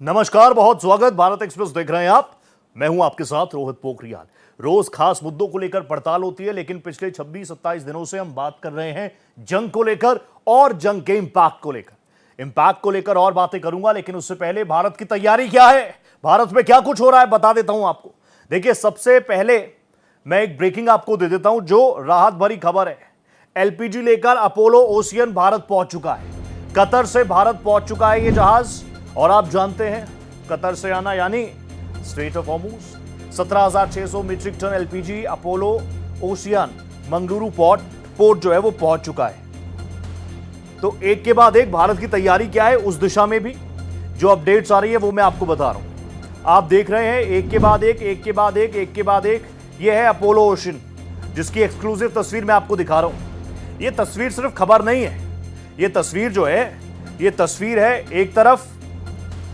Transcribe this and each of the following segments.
नमस्कार, बहुत स्वागत। भारत एक्सप्रेस देख रहे हैं आप। मैं हूं आपके साथ रोहित पोखरियाल। रोज खास मुद्दों को लेकर पड़ताल होती है, लेकिन पिछले 26-27 दिनों से हम बात कर रहे हैं जंग को लेकर और जंग के इंपैक्ट को लेकर और बातें करूंगा। लेकिन उससे पहले भारत की तैयारी क्या है, भारत में क्या कुछ हो रहा है, बता देता हूं आपको। देखिए, सबसे पहले मैं एक ब्रेकिंग आपको दे देता हूं जो राहत भरी खबर है। एलपीजी लेकर अपोलो ओशियन भारत पहुंच चुका है। कतर से भारत पहुंच चुका है ये जहाज। और आप जानते हैं, कतर से आना यानी strait of Hormuz. 17,600 metric ton LPG Apollo Ocean Mangaluru port जो है वो पहुंच चुका है। तो एक के बाद एक भारत की तैयारी क्या है, उस दिशा में भी जो अपडेट्स आ रही है वो मैं आपको बता रहा हूं। आप देख रहे हैं एक के बाद एक ये है अपोलो ओशियन, जिसकी एक्सक्लूसिव तस्वीर मैं आपको दिखा रहा हूं। ये तस्वीर सिर्फ खबर नहीं है, ये तस्वीर जो है ये तस्वीर है एक तरफ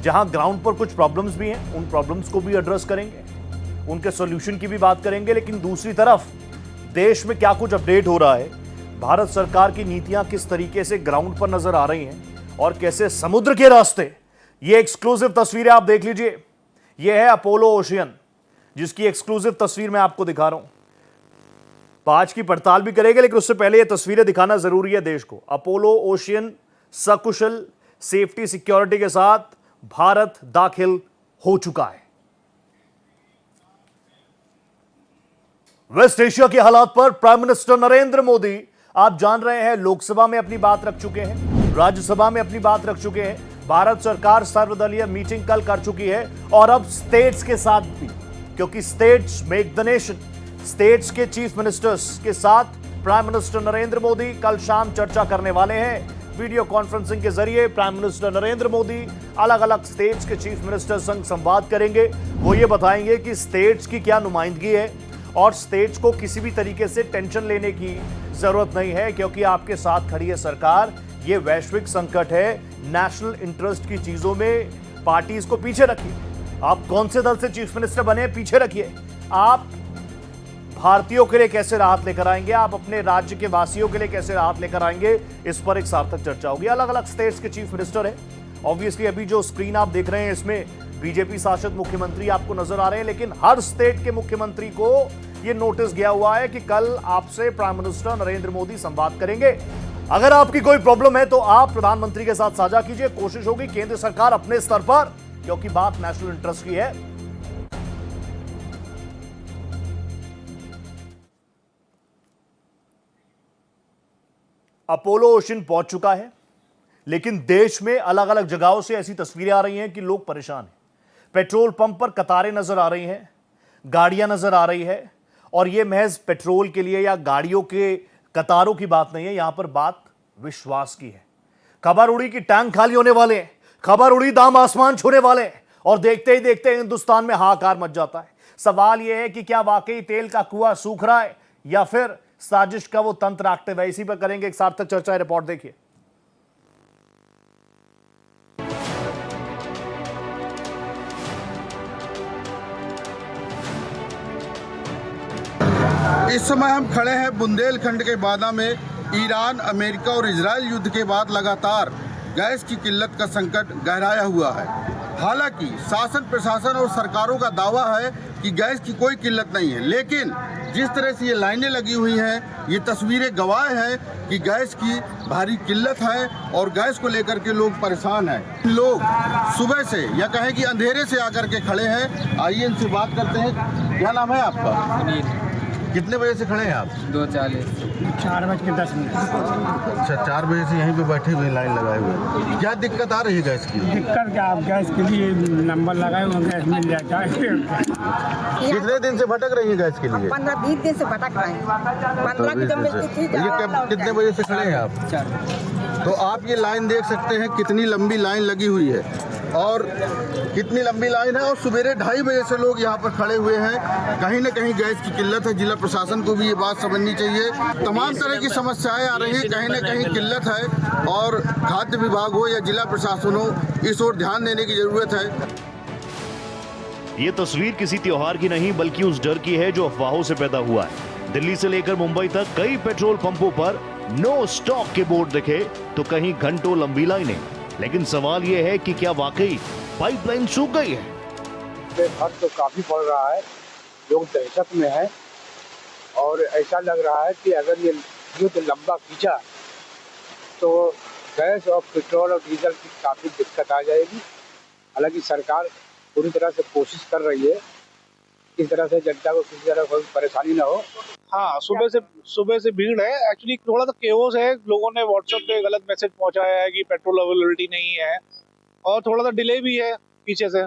जहां ग्राउंड पर कुछ प्रॉब्लम्स भी हैं, उन प्रॉब्लम्स को भी एड्रेस करेंगे, उनके सॉल्यूशन की भी बात करेंगे। लेकिन दूसरी तरफ देश में क्या कुछ अपडेट हो रहा है, भारत सरकार की नीतियां किस तरीके से ग्राउंड पर नजर आ रही हैं और कैसे समुद्र के रास्ते, ये एक्सक्लूसिव तस्वीरें आप देख लीजिए। ये है अपोलो ओशियन, जिसकी एक्सक्लूसिव तस्वीर मैं आपको दिखा रहा हूं। आज की पड़ताल भी करेंगे, लेकिन उससे पहले ये तस्वीरें दिखाना जरूरी है देश को। अपोलो ओशियन सकुशल सेफ्टी सिक्योरिटी के साथ भारत दाखिल हो चुका है। वेस्ट एशिया के हालात पर प्राइम मिनिस्टर नरेंद्र मोदी, आप जान रहे हैं, लोकसभा में अपनी बात रख चुके हैं, राज्यसभा में अपनी बात रख चुके हैं। भारत सरकार सर्वदलीय मीटिंग कल कर चुकी है और अब स्टेट्स के साथ भी, क्योंकि states make the nation, states के चीफ मिनिस्टर्स के साथ प्राइम मिनिस्टर नरेंद्र मोदी कल शाम चर्चा करने वाले हैं। वीडियो कॉन्फ्रेंसिंग के जरिए प्राइम मिनिस्टर नरेंद्र मोदी अलग अलग स्टेट्स के चीफ मिनिस्टर संग संवाद करेंगे। वो ये बताएंगे कि स्टेट्स की क्या नुमाइंदगी है और स्टेट्स को किसी भी तरीके से टेंशन लेने की जरूरत नहीं है, क्योंकि आपके साथ खड़ी है सरकार। ये वैश्विक संकट है, नेशनल इंटरेस्ट की चीजों में पार्टीज को पीछे रखिए। आप कौन से दल से चीफ मिनिस्टर बने, पीछे रखिए। आप भारतीयों के लिए कैसे राहत लेकर आएंगे, आप अपने राज्य के वासियों के लिए कैसे राहत लेकर आएंगे, इस पर एक सार्थक चर्चा होगी। अलग अलग स्टेट्स के चीफ मिनिस्टर हैं। ऑब्वियसली अभी जो स्क्रीन आप देख रहे हैं इसमें बीजेपी शासित मुख्यमंत्री आपको नजर आ रहे हैं, लेकिन हर स्टेट के मुख्यमंत्री को यह नोटिस गया हुआ है कि कल आपसे प्राइम मिनिस्टर नरेंद्र मोदी संवाद करेंगे। अगर आपकी कोई प्रॉब्लम है तो आप प्रधानमंत्री के साथ साझा कीजिए। कोशिश होगी केंद्र सरकार अपने स्तर पर, क्योंकि बात नेशनल इंटरेस्ट की है। अपोलो ओशियन पहुंच चुका है, लेकिन देश में अलग अलग जगहों से ऐसी तस्वीरें आ रही हैं कि लोग परेशान हैं। पेट्रोल पंप पर कतारें नजर आ रही हैं, गाड़ियां नजर आ रही है, और यह महज पेट्रोल के लिए या गाड़ियों के कतारों की बात नहीं है, यहां पर बात विश्वास की है। खबर उड़ी कि टैंक खाली होने वाले हैं, खबर उड़ी दाम आसमान छूने वाले हैं, और देखते ही देखते हिंदुस्तान में हाहाकार मच जाता है। सवाल यह है कि क्या वाकई तेल का कुआं सूख रहा है या फिर साजिश का वो तंत्र एक्टिव है। इसी पर करेंगे एक सार्थक चर्चा। रिपोर्ट देखिए। इस समय हम खड़े हैं बुंदेलखंड के बादा में। ईरान, अमेरिका और इजराइल युद्ध के बाद लगातार गैस की किल्लत का संकट गहराया हुआ है। हालांकि शासन, प्रशासन और सरकारों का दावा है कि गैस की कोई किल्लत नहीं है, लेकिन जिस तरह से ये लाइनें लगी हुई हैं, ये तस्वीरें गवाह हैं कि गैस की भारी किल्लत है और गैस को लेकर के लोग परेशान हैं। लोग सुबह से या कहें कि अंधेरे से आकर के खड़े हैं। आइए इनसे बात करते हैं। क्या नाम है आपका? कितने बजे से खड़े हैं आप? 2:40। 4:10। अच्छा, 4 बजे से यहीं पे बैठे हुए, लाइन लगाए हुए। क्या दिक्कत आ रही है गैस की? दिक्कत क्या, आप गैस के लिए नंबर लगाए हुए, गैस मिल जाता है। कितने दिन से भटक रही है गैस के लिए? 15-20 दिन से भटक रहे हैं। 15 की तो मिलती थी। ये कितने बजे से खड़े हैं आप? 4। तो आप ये लाइन देख सकते हैं, कितनी लंबी लाइन लगी हुई है और कितनी लंबी लाइन है, और सवेरे 2:30 बजे से लोग यहाँ पर खड़े हुए हैं। कहीं ना कहीं गैस की किल्लत है। जिला प्रशासन को भी ये बात समझनी चाहिए। तमाम तरह की समस्याएं आ रही हैं, कहीं ना कहीं किल्लत है, और खाद्य विभाग हो या जिला प्रशासन हो, इस ओर ध्यान देने की जरूरत है। ये तस्वीर किसी त्योहार की नहीं, बल्कि उस डर की है जो अफवाहों से पैदा हुआ है। दिल्ली से लेकर मुंबई तक कई पेट्रोल पंपों पर नो स्टॉक के बोर्ड दिखे तो कहीं घंटों लंबी लाइनें। लेकिन सवाल यह है कि क्या वाकई पाइपलाइन सूख गई है। पे फर्क तो काफ़ी पड़ रहा है, लोग दहशत में हैं और ऐसा लग रहा है कि अगर ये युद्ध लंबा खींचा तो गैस और पेट्रोल और डीजल की काफ़ी दिक्कत आ जाएगी। हालांकि सरकार पूरी तरह से कोशिश कर रही है किस तरह से जनता को किसी तरह कोई परेशानी ना हो। हाँ, सुबह से भीड़ है। एक्चुअली थोड़ा सा केओस है, लोगों ने व्हाट्सएप पे गलत मैसेज पहुंचाया है कि पेट्रोल अवेलेबिलिटी नहीं है और थोड़ा सा डिले भी है पीछे से।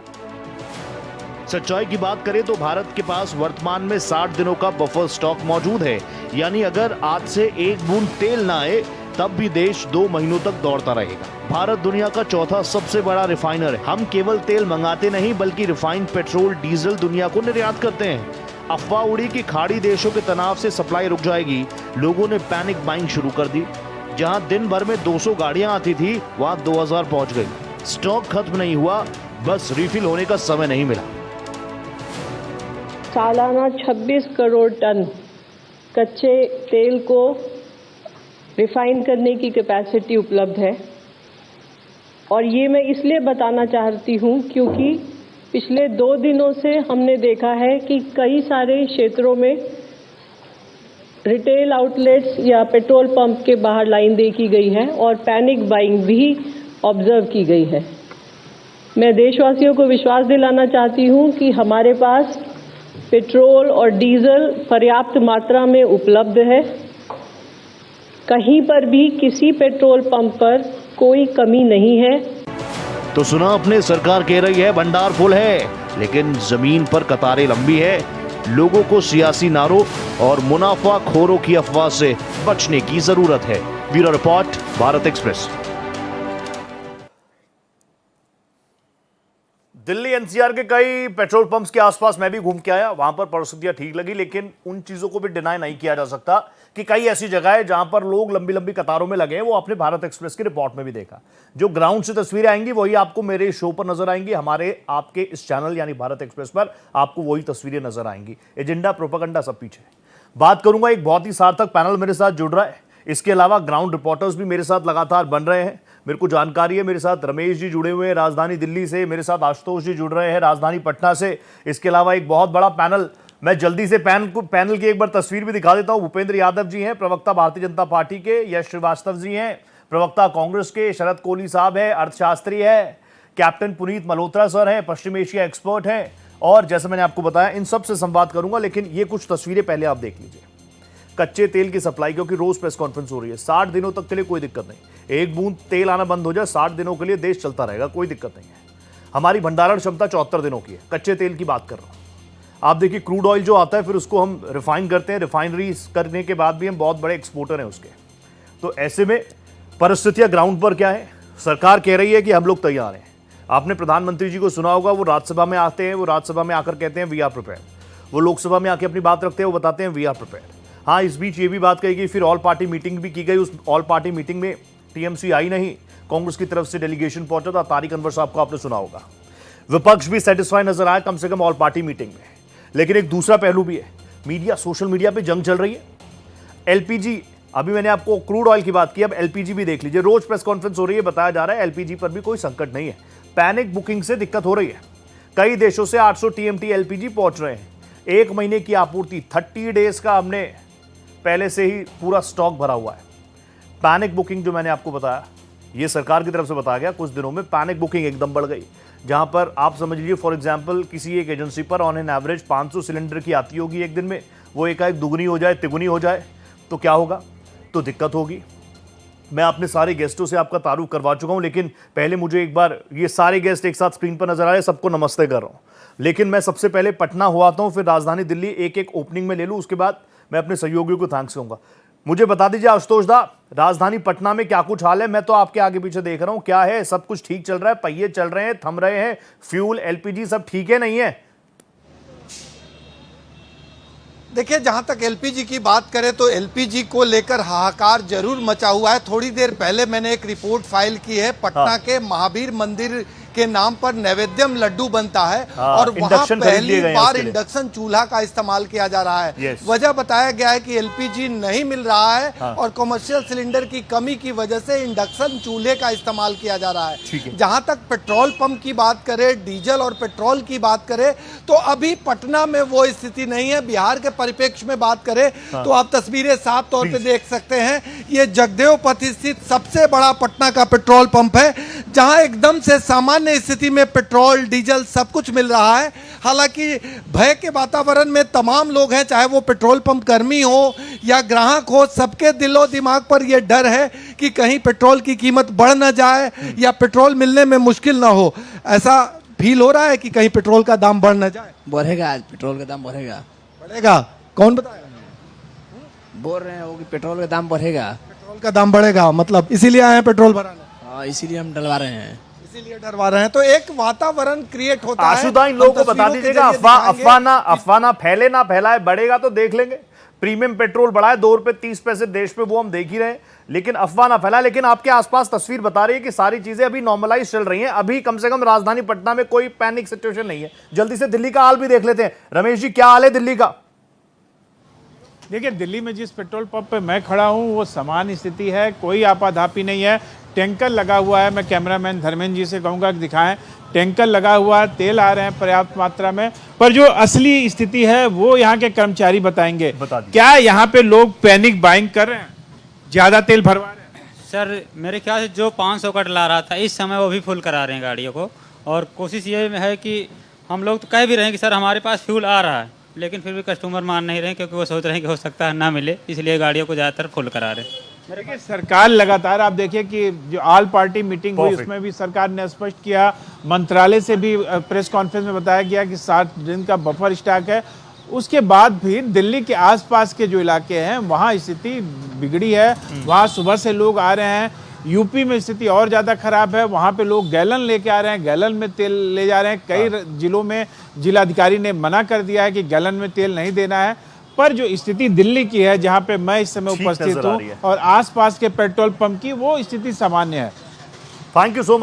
सच्चाई की बात करें तो भारत के पास वर्तमान में 60 दिनों का बफर स्टॉक मौजूद है, यानी अगर आज से एक बूंद तेल ना आए तब भी देश 2 महीनों तक दौड़ता रहेगा। भारत दुनिया का चौथा सबसे बड़ा रिफाइनर है। हम केवल तेल मंगाते नहीं बल्कि रिफाइंड पेट्रोल डीजल दुनिया को निर्यात करते हैं। अफवाह उड़ी कि खाड़ी देशों के तनाव से सप्लाई रुक जाएगी, लोगों ने पैनिक बाइंग शुरू कर दी। जहां दिन भर में 200 गाड़ियां आती थी वहां 2000 पहुंच गई। स्टॉक खत्म नहीं हुआ, बस रिफिल होने का समय नहीं मिला। सालाना 26 करोड़ टन कच्चे तेल को रिफाइन करने की कैपेसिटी उपलब्ध है और ये मैं इसलिए बताना चाहती हूँ क्योंकि पिछले 2 दिनों से हमने देखा है कि कई सारे क्षेत्रों में रिटेल आउटलेट्स या पेट्रोल पंप के बाहर लाइन देखी गई है और पैनिक बाइंग भी ऑब्जर्व की गई है। मैं देशवासियों को विश्वास दिलाना चाहती हूँ कि हमारे पास पेट्रोल और डीजल पर्याप्त मात्रा में उपलब्ध है। कहीं पर भी किसी पेट्रोल पंप पर कोई कमी नहीं है। तो सुना अपने, सरकार कह रही है भंडार फुल है, लेकिन जमीन पर कतारें लंबी है। लोगों को सियासी नारों और मुनाफाखोरों की अफवाह से बचने की जरूरत है। Bureau report, Bharat express. Delhi NCR के कई पेट्रोल पंप्स के आसपास मैं भी घूम के आया, वहां पर परिस्थितियां ठीक लगी, लेकिन उन चीजों को भी डिनाई नहीं किया जा सकता कि कई ऐसी जगह है जहां पर लोग लंबी लंबी कतारों में लगे हैं। वो आपने भारत एक्सप्रेस की रिपोर्ट में भी देखा। जो ग्राउंड से तस्वीरें आएंगी वही आपको मेरे शो पर नजर आएंगी, हमारे आपके इस चैनल यानी भारत एक्सप्रेस पर आपको वही तस्वीरें नजर आएंगी। एजेंडा, प्रोपेगेंडा सब पीछे। बात करूंगा, एक बहुत ही सार्थक पैनल मेरे साथ जुड़ रहा है। इसके अलावा ग्राउंड रिपोर्टर्स भी मेरे साथ लगातार बन रहे हैं। मेरे को जानकारी है, मेरे साथ रमेश जी जुड़े हुए हैं राजधानी दिल्ली से, मेरे साथ आशुतोष जी जुड़ रहे हैं राजधानी पटना से। इसके अलावा एक बहुत बड़ा पैनल, मैं जल्दी से पैनल की एक बार तस्वीर भी दिखा देता हूं। भूपेंद्र यादव जी हैं, प्रवक्ता भारतीय जनता पार्टी के। यश श्रीवास्तव जी हैं, प्रवक्ता कांग्रेस के। शरद कोहली साहब है, अर्थशास्त्री है। कैप्टन पुनीत मल्होत्रा सर हैं, पश्चिम एशिया एक्सपर्ट हैं। और जैसे मैंने आपको बताया, इन सब से संवाद करूंगा, लेकिन ये कुछ तस्वीरें पहले आप देख लीजिए। कच्चे तेल की सप्लाई, क्योंकि रोज प्रेस कॉन्फ्रेंस हो रही है। 60 दिनों तक के लिए कोई दिक्कत नहीं। एक बूंद तेल आना बंद हो जाए, 60 दिनों के लिए देश चलता रहेगा, कोई दिक्कत नहीं है। हमारी भंडारण क्षमता 74 दिनों की है। कच्चे तेल की बात कर रहा हूं। आप देखिए, क्रूड ऑयल जो आता है फिर उसको हम रिफाइन करते हैं। रिफाइनरी करने के बाद भी हम बहुत बड़े एक्सपोर्टर हैं उसके। तो ऐसे में परिस्थितियां ग्राउंड पर क्या है? सरकार कह रही है कि हम लोग तैयार हैं। आपने प्रधानमंत्री जी को सुना होगा, वो राज्यसभा में आते हैं, वो राज्यसभा में आकर कहते हैं वी आर प्रिपेयर्ड। वो लोकसभा में आके अपनी बात रखते हैं, वो बताते हैं वी आर प्रिपेयर्ड। हाँ, इस बीच ये भी बात कही गई, फिर ऑल पार्टी मीटिंग भी की गई। उस ऑल पार्टी मीटिंग में टीएमसी आई नहीं, कांग्रेस की तरफ से डेलीगेशन पहुंचा था। तारिक अनवर साहब को आपने सुना होगा। विपक्ष भी सेटिस्फाई नजर आया, कम से कम ऑल पार्टी मीटिंग में। लेकिन एक दूसरा पहलू भी है, मीडिया, सोशल मीडिया पे जंग चल रही है। एलपीजी, अभी मैंने आपको क्रूड ऑयल की बात की, अब एलपीजी भी देख लीजिए। रोज प्रेस कॉन्फ्रेंस हो रही है, बताया जा रहा है एलपीजी पर भी कोई संकट नहीं है। पैनिक बुकिंग से दिक्कत हो रही है। कई देशों से 800 टीएमटी एलपीजी पहुंच रहे हैं। 1 महीने की आपूर्ति, 30 डेज का हमने पहले से ही पूरा स्टॉक भरा हुआ है। पैनिक बुकिंग जो मैंने आपको बताया, ये सरकार की तरफ से बताया गया। कुछ दिनों में पैनिक बुकिंग एकदम बढ़ गई, जहां पर आप समझ लीजिए, फॉर एग्जांपल किसी एक एजेंसी पर ऑन एन एवरेज 500 सिलेंडर की आती होगी एक दिन में, वो एकाएक दुगनी हो जाए, तिगुनी हो जाए, तो क्या होगा? तो दिक्कत होगी। मैं अपने सारे गेस्टों से आपका तारुफ करवा चुका हूं, लेकिन पहले मुझे एक बार, ये सारे गेस्ट एक साथ स्क्रीन पर नजर आए, सबको नमस्ते कर रहा हूं। लेकिन मैं सबसे पहले पटना हुआ था, फिर राजधानी दिल्ली, एक एक ओपनिंग में ले लूँ, उसके बाद मैं अपने सहयोगियों को थैंक्स कहूंगा। मुझे बता दीजिए आशुतोष दा, राजधानी पटना में क्या कुछ हाल है? मैं तो आपके आगे पीछे देख रहा हूं, क्या है? सब कुछ ठीक चल रहा है? पहिए चल रहे हैं, थम रहे हैं? फ्यूल, एलपीजी सब ठीक है, नहीं है? देखिए, जहां तक एलपीजी की बात करें तो एलपीजी को लेकर हाहाकार जरूर मचा हुआ है। थोड़ी देर पहले मैंने एक रिपोर्ट फाइल की है, पटना के महावीर मंदिर के नाम पर नैवेद्यम लड्डू बनता है हाँ, और वहां इंडक्शन खरीद लिए पहली गए हैं बार उसके लिए। इंडक्शन चूल्हा का इस्तेमाल किया जा रहा है। Yes. वजह बताया गया है कि एलपीजी नहीं मिल रहा है हाँ। और कमर्शियल सिलेंडर की कमी की वजह से इंडक्शन चूल्हे का इस्तेमाल किया जा रहा ठीक है। है। जहां तक पेट्रोल पंप की बात करें, डीजल और पेट्रोल की बात करें, तो अभी पटना में वो स्थिति नहीं है। बिहार के परिप्रेक्ष्य में बात करें तो आप तस्वीरें साफ तौर पे देख सकते हैं। ये जगदेव पथ स्थित सबसे बड़ा पटना का पेट्रोल पंप है, जहां एकदम से सामान्य स्थिति में पेट्रोल डीजल सब कुछ मिल रहा है। हालांकि भय के वातावरण में तमाम लोग हैं, चाहे वो पेट्रोल पंप कर्मी हो या ग्राहक हो, सबके दिलो दिमाग पर यह डर है कि कहीं पेट्रोल की कीमत बढ़ ना जाए या पेट्रोल मिलने में मुश्किल ना हो। ऐसा फील हो रहा है कि कहीं पेट्रोल का दाम बढ़ ना जाए। बढ़ेगा, आज पेट्रोल का दाम बढ़ेगा। बढ़ेगा? कौन बताया? बोल रहे हैं वो कि पेट्रोल का दाम बढ़ेगा। पेट्रोल का दाम बढ़ेगा, मतलब इसीलिए आए हैं पेट्रोल भराने? हाँ, इसीलिए हम डलवा रहे हैं। इसीलिए डरवा रहे हैं। तो एक वातावरण क्रिएट होता है। आशुदा, इन लोगों को बता दीजिएगा, अफवाह ना फैले ना फैलाए, बढ़ेगा तो देख लेंगे। प्रीमियम पेट्रोल बढ़ा है 2 रुपए 30 पैसे देश पे, वो हम देख ही रहे हैं, लेकिन अफवाह ना फैलाए। लेकिन आपके आसपास तस्वीर बता रही है कि सारी चीजें अभी नॉर्मलाइज चल रही हैं। अभी कम से कम राजधानी पटना में कोई पैनिक सिचुएशन नहीं है। जल्दी से दिल्ली का हाल भी देख लेते हैं। रमेश जी, क्या हाल है दिल्ली का? देखिए, दिल्ली में जिस पेट्रोल पंप पे मैं खड़ा हूँ वो समान स्थिति है, कोई आपाधापी नहीं है। टैंकर लगा हुआ है, मैं कैमरामैन धर्मेंद्र जी से कहूँगा कि दिखाएं। टैंकर लगा हुआ है, तेल आ रहे हैं पर्याप्त मात्रा में, पर जो असली स्थिति है वो यहाँ के कर्मचारी बताएंगे। क्या यहाँ पे लोग पैनिक बाइंग कर रहे हैं, ज्यादा तेल भरवा रहे हैं? सर मेरे ख्याल से जो 500 का डला रहा था इस समय वो भी फुल करा रहे हैं गाड़ियों को, और कोशिश ये है कि हम लोग तो कह भी रहे हैं कि सर हमारे पास फ्यूल आ रहा है, लेकिन फिर भी कस्टमर मान नहीं रहे हैं, क्योंकि वो सोच रहे हैं कि हो सकता है ना मिले, इसलिए गाड़ियों को ज़्यादातर फुल करा रहे हैं। देखिए, सरकार लगातार, आप देखिए कि जो ऑल पार्टी मीटिंग हुई उसमें भी सरकार ने स्पष्ट किया, मंत्रालय से भी प्रेस कॉन्फ्रेंस में बताया गया कि 7 दिन का बफर स्टॉक है। उसके बाद भी दिल्ली के आसपास के जो इलाके हैं वहाँ स्थिति बिगड़ी है, वहाँ सुबह से लोग आ रहे हैं। यूपी में स्थिति और ज़्यादा खराब है, वहाँ पे लोग गैलन लेके आ रहे हैं, गैलन में तेल ले जा रहे हैं। कई जिलों में जिलाधिकारी ने मना कर दिया है कि गैलन में तेल नहीं देना है। पर जो स्थिति दिल्ली की है, जहाँ पे मैं इस समय उपस्थित हूँ, और आसपास के पेट्रोल पंप की, वो स्थिति सामान्य है। Thank you so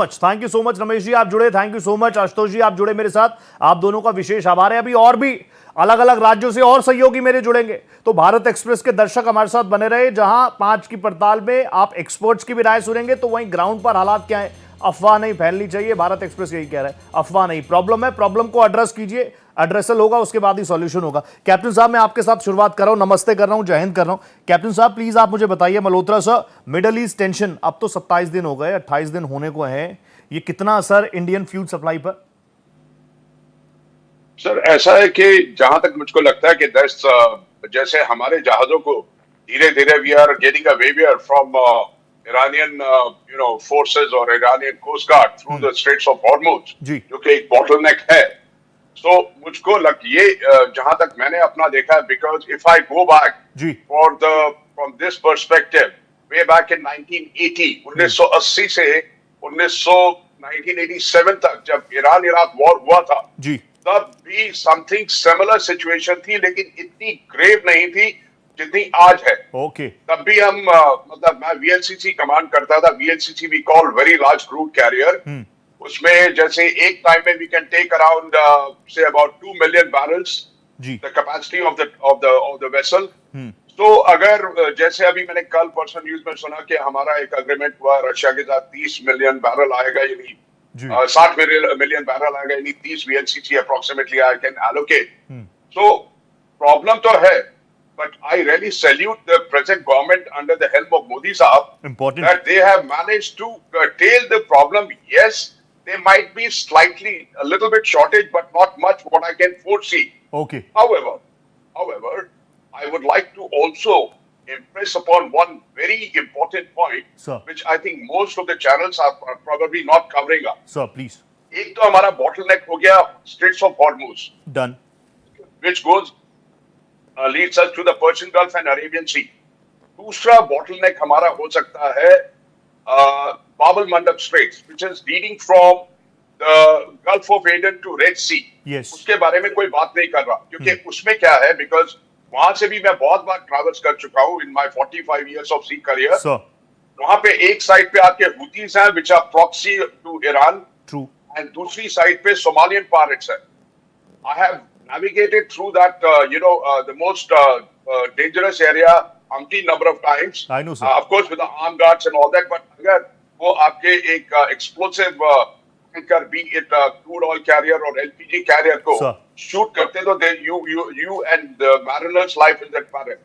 much Ramesh ji, आप जुड़े। Thank you so much Ashutosh ji, आप जुड़े मेरे साथ। आप दोनों का विशेष आभार है। अभी और भी अलग अलग राज्यों से और सहयोगी मेरे जुड़ेंगे, तो भारत एक्सप्रेस के दर्शक हमारे साथ बने रहे। जहां 5 की पड़ताल में आप एक्सपर्ट्स की भी राय सुनेंगे, तो वहीं ग्राउंड पर हालात क्या है। अफवाह नहीं फैलनी चाहिए, भारत एक्सप्रेस यही कह रहा है। अफवाह नहीं, प्रॉब्लम है, प्रॉब्लम को एड्रेस कीजिए, एड्रेसल होगा, उसके बाद ही सॉल्यूशन होगा। कैप्टन साहब, मैं आपके साथ शुरुआत कर रहा हूं, नमस्ते कर रहा हूं, जय हिंद कर रहा हूं। कैप्टन साहब, प्लीज आप मुझे बताइए, Malhotra sir, middle east tension अब तो 27 दिन हो गए, 28 दिन होने को है, ये कितना असर इंडियन फ्यूल सप्लाई पर? सर, ऐसा है कि जहां तक मुझको लगता है कि जैसे हमारे जहाजों को धीरे धीरे we are getting a waiver from Iranian forces or Iranian Coast Guard through the Straits of Hormuz, जो कि एक bottleneck है। So मुझको ये जहां तक मैंने अपना देखा है, because if I go back from this perspective, way back in 1980, 1980 से 1987 तक जब ईरान इराक वॉर हुआ था, तब भी समथिंग सिमिलर सिचुएशन थी, लेकिन इतनी ग्रेव नहीं थी जितनी आज है। तब भी हम मतलब मैं VLCC कमांड करता था, VLCC we call very large crude carrier। उसमें जैसे एक टाइम में we can take around say about 2 million barrels the capacity of the vessel। तो अगर जैसे अभी मैंने कल परसों न्यूज में सुना कि हमारा एक एग्रीमेंट हुआ रशिया के साथ, 30 मिलियन बैरल आएगा, यानी 60 मिलियन बैरल आएगा, यानी 30 VLCC approximately I can allocate. So problem तो है, but I really salute the present government under the helm of Modi Sahab, that they have managed to curtail the problem. Yes, there might be slightly a little bit shortage, but not much what I can foresee. However, I would like to also impress upon one very important point, which I think most of the channels are probably not covering up. Sir, please. एक तो हमारा bottleneck हो गया Straits of Hormuz. Done. Which goes leads us to the Persian Gulf and Arabian Sea. दूसरा bottleneck हमारा हो सकता है Bab al-Mandab Straits, which is leading from the Gulf of Aden to Red Sea. उसके बारे में कोई बात नहीं कर रहा, क्योंकि उसमें क्या है, because वहां से भी मैं बहुत बार ट्रैवल्स कर चुका हूँ in my 45 years of sea career। वहां पे एक साइड पे आपके हुतीज हैं, which are proxy to Iran, and दूसरी साइड पे सोमालियन पायरेट्स है. I have navigated through that, the most dangerous area umpteen number of times. I know, sir. Of course, with the armed guards and all that. But अगर वो आपके एक explosive tanker, be it crude oil carrier or LPG carrier को shoot करते तो you and the mariners' life is at peril.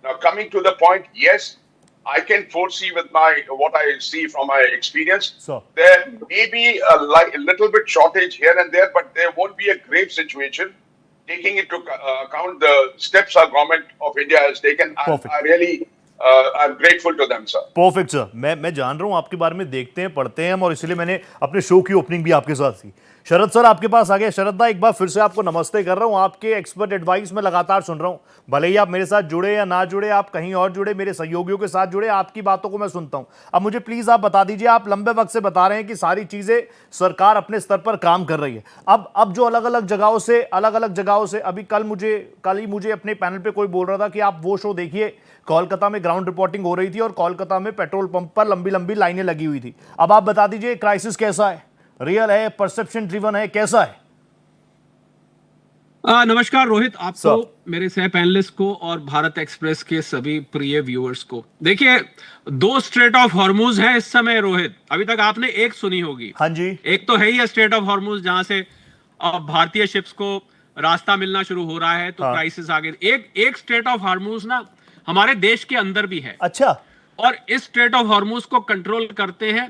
Now coming to the point, yes, I can foresee with what I see from my experience. There may be a little bit shortage here and there, but there won't be a grave situation. Taking into account the steps our government of India has taken, I really I'm grateful to them, sir. Perfect sir. मैं जान रहा हूं आपके बारे में, देखते हैं पढ़ते हैं हम, और इसलिए मैंने अपने शो की ओपनिंग भी आपके साथ की. शरद सर आपके पास आ गए. शरद दा, एक बार फिर से आपको नमस्ते कर रहा हूं. आपके एक्सपर्ट एडवाइस में लगातार सुन रहा हूं, भले ही आप मेरे साथ जुड़े या ना जुड़े, आप कहीं और जुड़े, मेरे सहयोगियों के साथ जुड़े, आपकी बातों को मैं सुनता हूं. अब मुझे प्लीज आप बता दीजिए, आप लंबे वक्त से बता रहे हैं कि सारी चीजें सरकार अपने स्तर पर काम कर रही है. अब जो अलग अलग जगहों से अभी कल ही मुझे अपने पैनल पे कोई बोल रहा था कि आप वो शो देखिए, कोलकाता में ग्राउंड रिपोर्टिंग हो रही थी और कोलकाता में पेट्रोल पंप पर लंबी लंबी लाइनें लगी हुई थी. अब आप बता दीजिए, क्राइसिस कैसा है, रियल है, परसेप्शन ड्रिवन है, कैसा है? नमस्कार रोहित, आपको, मेरे सह पैनलिस्ट को और भारत एक्सप्रेस के सभी प्रिय व्यूअर्स को. देखिए, 2 स्ट्रेट ऑफ हॉर्मुज हैं इस समय रोहित. अभी तक आपने एक सुनी होगी. हाँ जी. एक तो है ही स्ट्रेट ऑफ हॉर्मुज, जहां से भारतीय शिप्स को रास्ता मिलना शुरू हो रहा है, तो क्राइसिस आ गई. एक स्ट्रेट ऑफ हॉर्मुज ना हमारे देश के अंदर भी है. अच्छा. और इस स्ट्रेट ऑफ हॉर्मुज को कंट्रोल करते हैं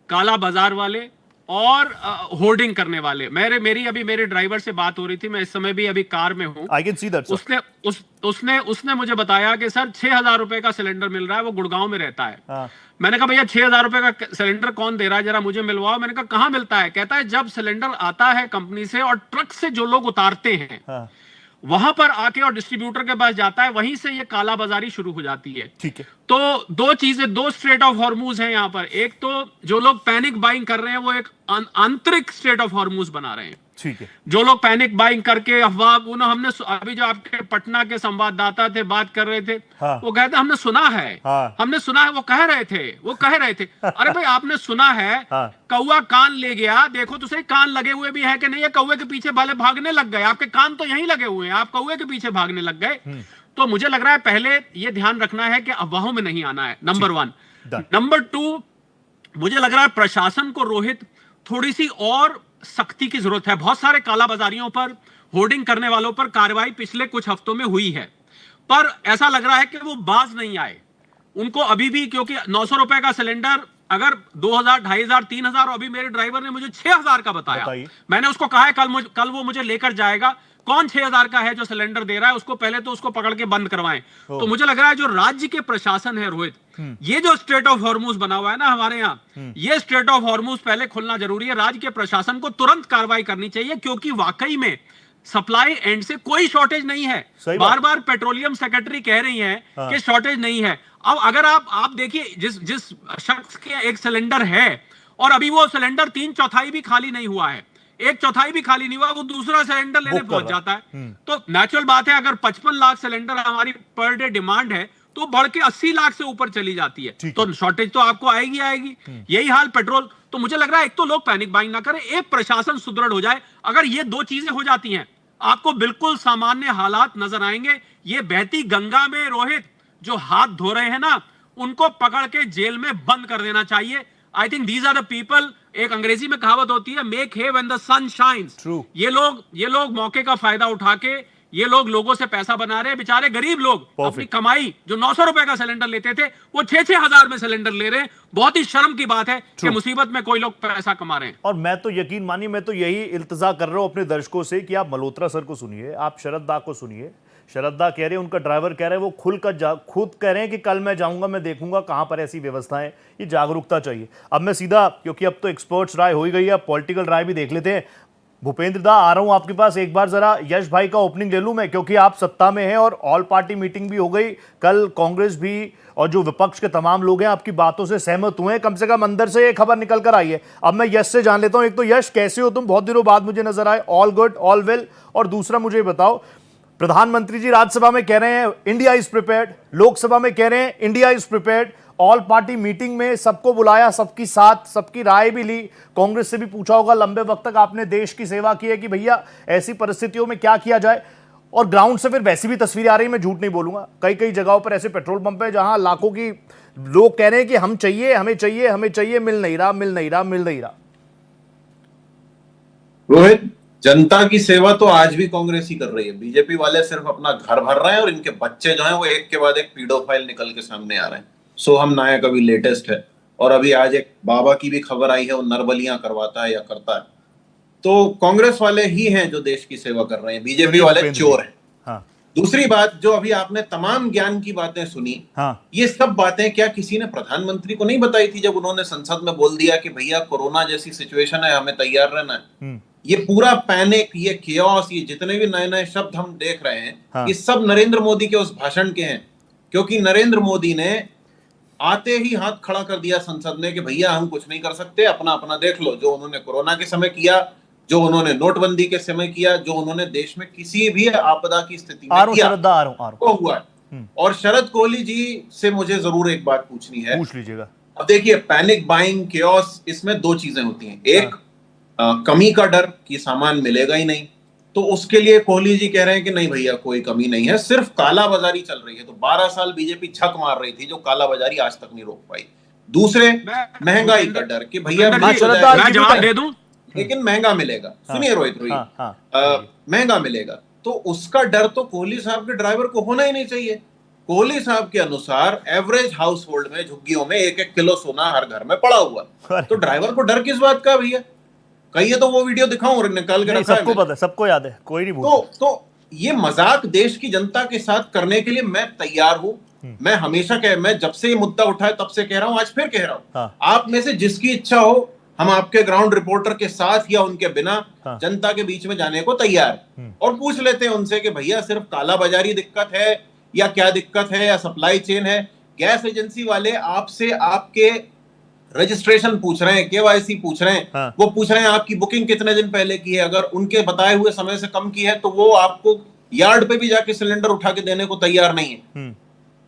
काला बाजार वाले और होर्डिंग करने वाले. मेरे ड्राइवर से बात हो रही थी, मैं इस समय भी अभी कार में हूं. I can see that, sir. उसने मुझे बताया कि सर 6,000 रुपए का सिलेंडर मिल रहा है, वो गुड़गांव में रहता है. मैंने कहा भैया 6,000 रुपए का सिलेंडर कौन दे रहा है, जरा मुझे मिलवाओ. मैंने कहा कहां मिलता है? कहता है जब सिलेंडर आता है कंपनी से और ट्रक से जो लोग उतारते हैं वहां पर आके और डिस्ट्रीब्यूटर के पास जाता है, वहीं से ये काला बाजारी शुरू हो जाती है. ठीक है. तो 2 स्ट्रेट ऑफ हॉर्मुज हैं यहाँ पर. एक तो जो लोग पैनिक बाइंग कर रहे हैं, वो एक आंतरिक स्ट्रेट ऑफ हॉर्मुज बना रहे हैं. ठीक है. जो लोग पैनिक बाइंग करके अफवाह, हमने अभी जो आपके पटना के संवाददाता थे बात कर रहे थे, वो कहते हमने सुना है. वो कह रहे थे अरे भाई, आपने सुना है, कौवा कान ले गया, देखो तो सही कान लगे हुए भी है कि नहीं. ये कौवे के पीछे भले भागने लग गए, आपके कान तो यहीं लगे हुए हैं, आप कौवे के पीछे भागने लग गए. तो मुझे लग रहा है पहले ये ध्यान रखना है कि अफवाहों में नहीं आना है, नंबर 1. नंबर 2, मुझे लग रहा है प्रशासन को रोहित थोड़ी सी और सख्ती की जरूरत है. बहुत सारे काला बाजारियों पर, होर्डिंग करने वालों पर कार्रवाई पिछले कुछ हफ्तों में हुई है, पर ऐसा लग रहा है कि वो बाज नहीं आए. उनको अभी भी, क्योंकि 900 रुपए का सिलेंडर अगर 2,000, 2,500, 3,000, अभी मेरे ड्राइवर ने मुझे 6,000 का बताया. मैंने उसको कहा है कल वो मुझे लेकर जाएगा. कौन 6,000 का है जो सिलेंडर दे रहा है, उसको पहले तो उसको पकड़ के बंद करवाएं. तो मुझे लग रहा है जो राज्य के प्रशासन है रोहित, ये जो स्ट्रेट ऑफ हॉर्मुज बना हुआ है ना हमारे यहाँ, ये स्ट्रेट ऑफ हॉर्मुज पहले खुलना जरूरी है. राज्य के प्रशासन को तुरंत कार्रवाई करनी चाहिए, क्योंकि वाकई में सप्लाई एंड से कोई शॉर्टेज नहीं है. बार बार पेट्रोलियम सेक्रेटरी कह रही हैं कि शॉर्टेज नहीं है. अब अगर आप देखिए, जिस शख्स के एक सिलेंडर है और अभी वो सिलेंडर 3/4 भी खाली नहीं हुआ है, 1/4 भी खाली नहीं हुआ, वो दूसरा सिलेंडर लेने पहुंच जाता है. तो नेचुरल बात है, अगर 55 लाख सिलेंडर हमारी पर डे डिमांड है, तो बढ़ के 80 लाख से ऊपर चली जाती है. तो शॉर्टेज तो आपको आएगी. यही हाल पेट्रोल. तो मुझे लग रहा है एक तो लोग पैनिक बाइंग ना करें, एक प्रशासन सुदृढ़ हो जाए. अगर ये 2 चीजें हो जाती हैं, आपको बिल्कुल सामान्य हालात नजर आएंगे. ये बहती गंगा में रोहित जो हाथ धो रहे हैं ना, उनको पकड़ के जेल में बंद कर देना चाहिए. I think these are the people. एक अंग्रेजी में कहावत होती है, make hay when the sun shines. ये लोग मौके का फायदा उठा के ये लोग लोगों से पैसा बना रहे हैं. बेचारे गरीब लोग अपनी कमाई, जो 900 रुपए का सिलेंडर लेते थे, वो 6,000 में सिलेंडर ले रहे हैं. बहुत ही शर्म की बात है कि मुसीबत में कोई लोग पैसा कमा रहे हैं. और मैं तो यकीन मानिए, मैं तो यही इल्तजा कर रहा हूं अपने दर्शकों से कि आप मल्होत्रा सर को सुनिए, आप शरद दा को सुनिए. शरद दा कह रहे हैं, उनका ड्राइवर कह रहे हैं, वो खुद कह रहे हैं कि कल मैं जाऊंगा, मैं देखूंगा कहां पर ऐसी व्यवस्थाएं. ये जागरूकता चाहिए. अब मैं सीधा, क्योंकि अब तो एक्सपर्ट्स राय हो ही गई है, पॉलिटिकल राय भी देख लेते हैं. भूपेंद्र दा, आ रहा हूं आपके पास. एक बार जरा यश भाई का ओपनिंग ले लूं मैं, क्योंकि आप सत्ता में हैं और ऑल पार्टी मीटिंग भी हो गई कल. कांग्रेस भी और जो विपक्ष के तमाम लोग हैं आपकी बातों से सहमत हुए हैं, कम से कम अंदर से ये खबर निकल कर आई है. अब मैं यश से जान लेता हूं. एक तो यश, कैसे हो तुम? बहुत दिनों बाद मुझे नजर आए. All good, all well? और दूसरा मुझे बताओ, प्रधानमंत्री जी राज्यसभा में कह रहे हैं इंडिया इज प्रिपेयर्ड, लोकसभा में कह रहे हैं India is prepared, all party meeting में सबको बुलाया, सबकी साथ, सबकी राय भी ली, कांग्रेस से भी पूछा होगा लंबे वक्त तक आपने देश की सेवा की है कि भैया ऐसी परिस्थितियों में क्या किया जाए। और ग्राउंड से फिर वैसी भी तस्वीरें आ रही, मैं झूठ नहीं बोलूंगा, कई कई जगहों पर ऐसे पेट्रोल पंप है जहां लाखों की लोग कह रहे हैं कि हम चाहिए, हमें चाहिए, हमें चाहिए, मिल नहीं रहा, मिल नहीं रहा, मिल नहीं रहा। रोहित, जनता की सेवा तो आज भी कांग्रेस ही कर रही है। बीजेपी वाले सिर्फ अपना घर भर रहे हैं और इनके बच्चे जो हैं वो एक के बाद एक पीडोफाइल निकल के सामने आ रहे हैं। सोहम नायक अभी लेटेस्ट है, और अभी आज एक बाबा की भी खबर आई है, वो नरबलियां करवाता है या करता है। तो कांग्रेस वाले ही हैं जो देश की सेवा कर रहे हैं, बीजेपी वाले चोर हैं। हाँ। दूसरी बात, जो अभी आपने तमाम ज्ञान की बातें सुनी, हाँ। ये सब बातें क्या किसी ने प्रधानमंत्री को नहीं बताई थी जब उन्होंने संसद में बोल दिया कि भैया कोरोना जैसी सिचुएशन है, हमें तैयार रहना है। ये पूरा पैनिक, ये केओस, ये जितने भी नए नए शब्द हम देख रहे हैं, हाँ। ये सब नरेंद्र मोदी के उस भाषण के हैं। क्योंकि नरेंद्र मोदी ने आते ही हाथ खड़ा कर दिया संसद में कि भैया हम कुछ नहीं कर सकते, अपना अपना देख लो। जो उन्होंने कोरोना के समय किया, जो उन्होंने नोटबंदी के समय किया, जो उन्होंने देश में किसी भी आपदा की स्थिति में किया, वो हुआ है। और शरद कोहली जी से मुझे जरूर एक बात पूछनी है, पूछ लीजिएगा। अब देखिए, पैनिक बाइंग, केओस, इसमें दो चीजें होती हैं। एक, कमी का डर कि सामान मिलेगा ही नहीं, तो उसके लिए कोहली जी कह रहे हैं कि नहीं भैया कोई कमी नहीं है, सिर्फ काला बाजारी चल रही है। तो 12 साल बीजेपी झक मार रही थी, जो काला बाजारी आज तक नहीं रोक पाई। दूसरे, महंगाई का डर कि भैया मैं जवाब दे दूं, लेकिन महंगा मिलेगा। सुनिए रोहित, महंगा मिलेगा, तो उसका डर तो कोहली साहब के ड्राइवर को होना ही नहीं चाहिए। कोहली साहब के अनुसार एवरेज हाउस होल्ड में, झुग्गियों में 1-1 किलो सोना हर घर में पड़ा हुआ, तो ड्राइवर को डर किस बात का भैया? कहिए तो वो वीडियो दिखाऊं और निकाल के रखा है। सबको पता है, सबको याद है, कोई नहीं भूलता। तो ये मजाक देश की जनता के साथ करने के लिए मैं तैयार हूं। मैं हमेशा मैं जब से ये मुद्दा उठा है तब से कह रहा हूं, आज फिर कह रहा हूं, आप में से जिसकी इच्छा हो, हम आपके ग्राउंड रिपोर्टर के साथ या उनके बिना जनता के बीच में जाने को तैयार, और पूछ लेते हैं उनसे कि भैया सिर्फ काला बाजारी दिक्कत है या क्या दिक्कत है, या सप्लाई चेन है। गैस एजेंसी वाले आपसे आपके रजिस्ट्रेशन पूछ रहे हैं, केवाईसी पूछ रहे हैं, वो पूछ रहे हैं आपकी बुकिंग कितने दिन पहले की है। अगर उनके बताए हुए समय से कम की है तो वो आपको यार्ड पे भी जाके सिलेंडर उठा के देने को तैयार नहीं है।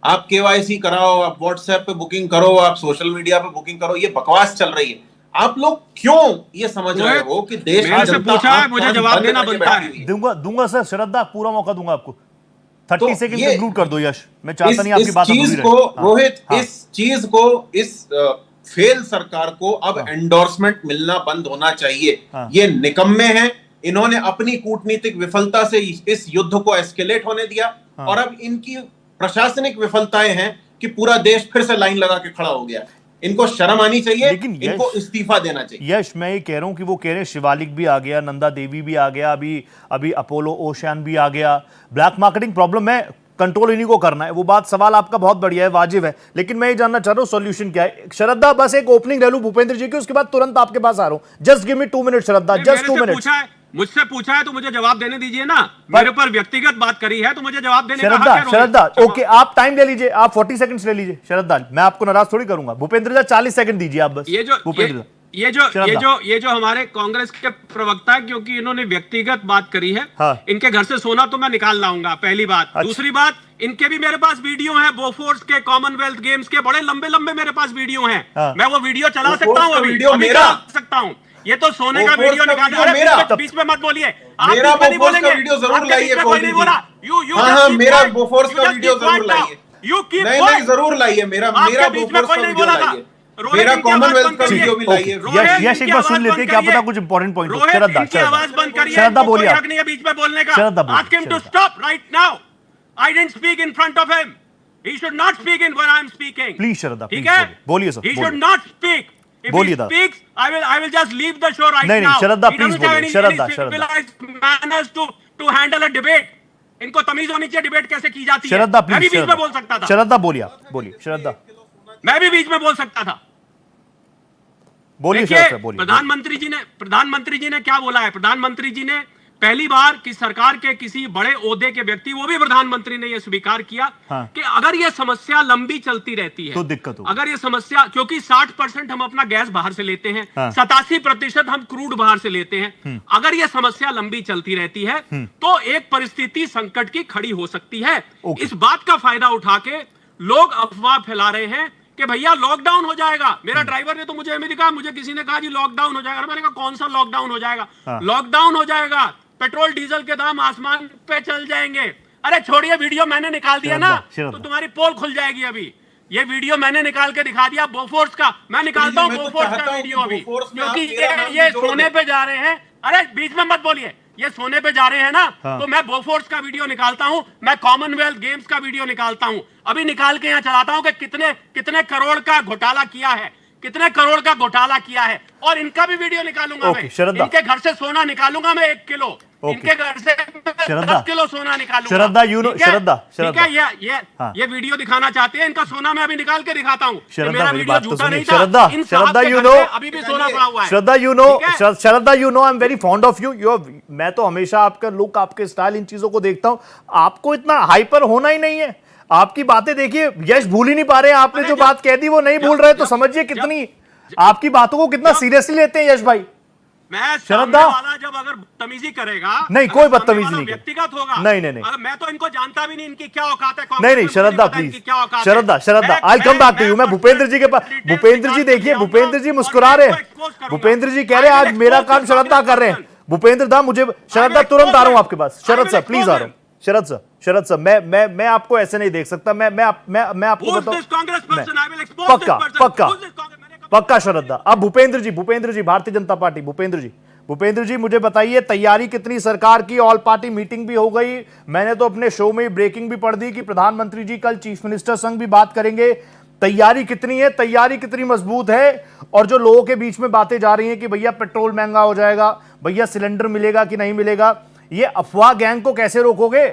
आप केवाईसी कराओ, आप व्हाट्सएप पे बुकिंग करो, आप सोशल मीडिया पे बुकिंग करो, ये बकवास चल रही है। आप लोग क्यों ये समझ रहे हो कि देश से पूछा है, मुझे जवाब देना बनता है। दूंगा सर, श्रद्धा, पूरा मौका दूंगा आपको। 30 सेकंड कंक्लूड कर दो यश, मैं चाहता नहीं आपकी बात चीज को रोहित, इस चीज को, इस फेल सरकार को अब एंडोर्समेंट मिलना बंद होना चाहिए। ये निकम्मे हैं, इन्होंने अपनी कूटनीतिक विफलता से इस युद्ध को एस्केलेट होने दिया, और अब इनकी प्रशासनिक विफलताएं हैं कि पूरा देश फिर से लाइन लगा के खड़ा हो गया। इनको शर्म आनी चाहिए, इनको इस्तीफा देना चाहिए। यश, मैं ये कह रहा हूं कि वो कह रहे हैं शिवालिक भी आ गया, नंदा देवी भी आ गया, अभी अपोलो ओशियन भी आ गया। ब्लैक मार्केटिंग प्रॉब्लम है, कंट्रोल इन्हीं को करना है। वो बात, सवाल आपका बहुत बढ़िया है, वाजिब है, लेकिन मैं ये जानना चाह रहा हूं सॉल्यूशन क्या है। श्रद्धा, बस एक ओपनिंग ले लूं भूपेंद्र जी की, उसके बाद तुरंत आपके पास आ रहा हूं। जस्ट गिव मी 2 मिनट श्रद्धा, जस्ट 2 मिनट। मुझसे पूछा है तो मुझे जवाब देने दीजिए ना। मेरे पर व्यक्तिगत बात करी है तो मुझे जवाब देने का हक है। श्रद्धा, ओके, आप टाइम ले लीजिए, आप 40 सेकंड्स ले लीजिए श्रद्धा, मैं आपको नाराज थोड़ी करूंगा। भूपेंद्र जी 40 सेकंड दीजिए आप बस। ये जो हमारे कांग्रेस के प्रवक्ता है, क्योंकि इन्होंने व्यक्तिगत बात करी है, इनके घर से सोना तो मैं निकाल लाऊंगा, पहली बात। दूसरी बात, इनके भी मेरे पास वीडियो है, बोफोर्स के, कॉमनवेल्थ गेम्स के, बड़े लंबे लंबे मेरे पास वीडियो हैं। मैं वो वीडियो चला सकता हूँ, वीडियो मेरा सकता हूँ। ये तो सोने का वीडियो निकाल, बीच में मत बोलिए, आप नहीं बोलेंगे। वीडियो जरूर लाइए, नहीं बोला, मेरा बोफोर्स का वीडियो जरूर लाइए, नहीं जरूर लाइए, मेरा बोफोर्स का वीडियो लाइए, मेरा कॉमनवेल्थ का वीडियो भी लाइए। यश, एक बार सुन लेते हैं, क्या पता कुछ इंपॉर्टेंट पॉइंट हो। आवाज बंद करिए, श्रद्धा बोलिए, हक नहीं है बीच में बोलने का। Ask him to stop right now. I didn't speak in front of him. He should not speak in when I am speaking. Please श्रद्धा, ठीक है? बोलिए sir, He should not speak. If he speaks, I will just leave the show right now. नहीं Shraddha, please बोलिए श्रद्धा। Manners to handle a debate. इनको तमीज होनी चाहिए debate कैसे की जाती है। श्रद्धा, मैं भी बीच में बोल सकता था। श्रद्धा बोलिए, आप बोलिए श्रद्धा। मैं भी बीच में बोल सकता था। बोलिए श्रद्धा, बोलिए। प्रधानमंत्री जी ने क्या बोला है? प्रधानमंत्री जी ने पहली बार कि सरकार के किसी बड़े ओहदे के व्यक्ति, वो भी प्रधानमंत्री ने यह स्वीकार किया कि अगर यह समस्या लंबी चलती रहती है तो दिक्कत होगी। अगर यह समस्या, क्योंकि 60% हम अपना गैस बाहर से लेते हैं, 87% हम क्रूड बाहर से लेते हैं, अगर यह समस्या लंबी चलती रहती है तो एक परिस्थिति संकट की खड़ी हो सकती है। इस बात का फायदा उठा के लोग अफवाह फैला रहे हैं कि भैया लॉकडाउन हो जाएगा। मेरा ड्राइवर ने तो मुझे भी कहा, मुझे किसी ने कहा जी लॉकडाउन हो जाएगा। मैंने कहा कौन सा लॉकडाउन हो जाएगा? लॉकडाउन हो जाएगा, पेट्रोल डीजल के दाम आसमान पे चल जाएंगे। अरे छोड़िए, वीडियो मैंने निकाल दिया ना, तो तुम्हारी पोल खुल जाएगी। अभी ये वीडियो मैंने निकाल के दिखा दिया बोफोर्स का। मैं निकालता हूँ बोफोर्स का वीडियो अभी, क्योंकि ये सोने पे जा रहे हैं। अरे बीच में मत बोलिए, ये सोने पे जा रहे हैं ना, तो मैं बोफोर्स का वीडियो निकालता हूं, मैं कॉमनवेल्थ गेम्स का वीडियो निकालता हूं, अभी निकाल के यहां चलाता हूं कि कितने करोड़ का घोटाला किया है, कितने करोड़ का घोटाला किया है। और इनका भी वीडियो निकालूंगा मैं, इनके घर से सोना निकालूंगा मैं 1 किलो, इनके घर से 10 किलो सोना निकालूंगा। श्रद्धा, ठीक है, ये वीडियो दिखाना चाहते हैं, इनका सोना मैं अभी निकाल के दिखाता हूँ। मेरा वीडियो झूठा नहीं था। श्रद्धा, अभी भी सोना पड़ा हुआ है। Shraddha, I am very fond of you. मैं तो हमेशा आपका लुक, आपके स्टाइल, इन चीजों को देखता हूं। आपको इतना हाइपर होना ही नहीं है। आपकी बातें देखिए, यश भूल ही नहीं पा रहे हैं। आपने जो बात कह दी वो नहीं भूल रहे, तो समझिए कितनी आपकी बातों को कितना सीरियसली लेते हैं यश भाई। मैं श्रद्धा वाला जब अगर बदतमीजी करेगा, नहीं कोई बदतमीजी नहीं, व्यक्तिगत होगा। नहीं, मैं तो इनको जानता भी नहीं, इनकी क्या औकात है। नहीं Shraddha please, Shraddha I come back to you. मैं भूपेंद्र जी के पास, भूपेंद्र जी देखिए, भूपेंद्र जी मुस्कुरा रहे हैं। भूपेंद्र जी कह रहे हैं आज मेरा काम श्रद्धा कर रहे हैं। भूपेंद्र दा, मुझे श्रद्धा तुरंत आ रहा हूं आपके पास। शरद सर प्लीज आ रहा हूं। शरद सर मैं आपको ऐसे नहीं देख सकता। मैं आपको बताऊं, पक्का श्रद्धा। अब भूपेंद्र जी भारतीय जनता पार्टी, भूपेंद्र जी मुझे बताइए तैयारी कितनी सरकार की? ऑल पार्टी मीटिंग भी हो गई। मैंने तो अपने शो में ब्रेकिंग भी पढ़ दी कि प्रधानमंत्री जी कल चीफ मिनिस्टर संग भी बात करेंगे। तैयारी कितनी है? तैयारी कितनी मजबूत है? और जो लोगों के बीच में बातें जा रही हैं कि भैया पेट्रोल महंगा हो जाएगा, भैया सिलेंडर मिलेगा कि नहीं मिलेगा, ये अफवाह गैंग को कैसे रोकोगे?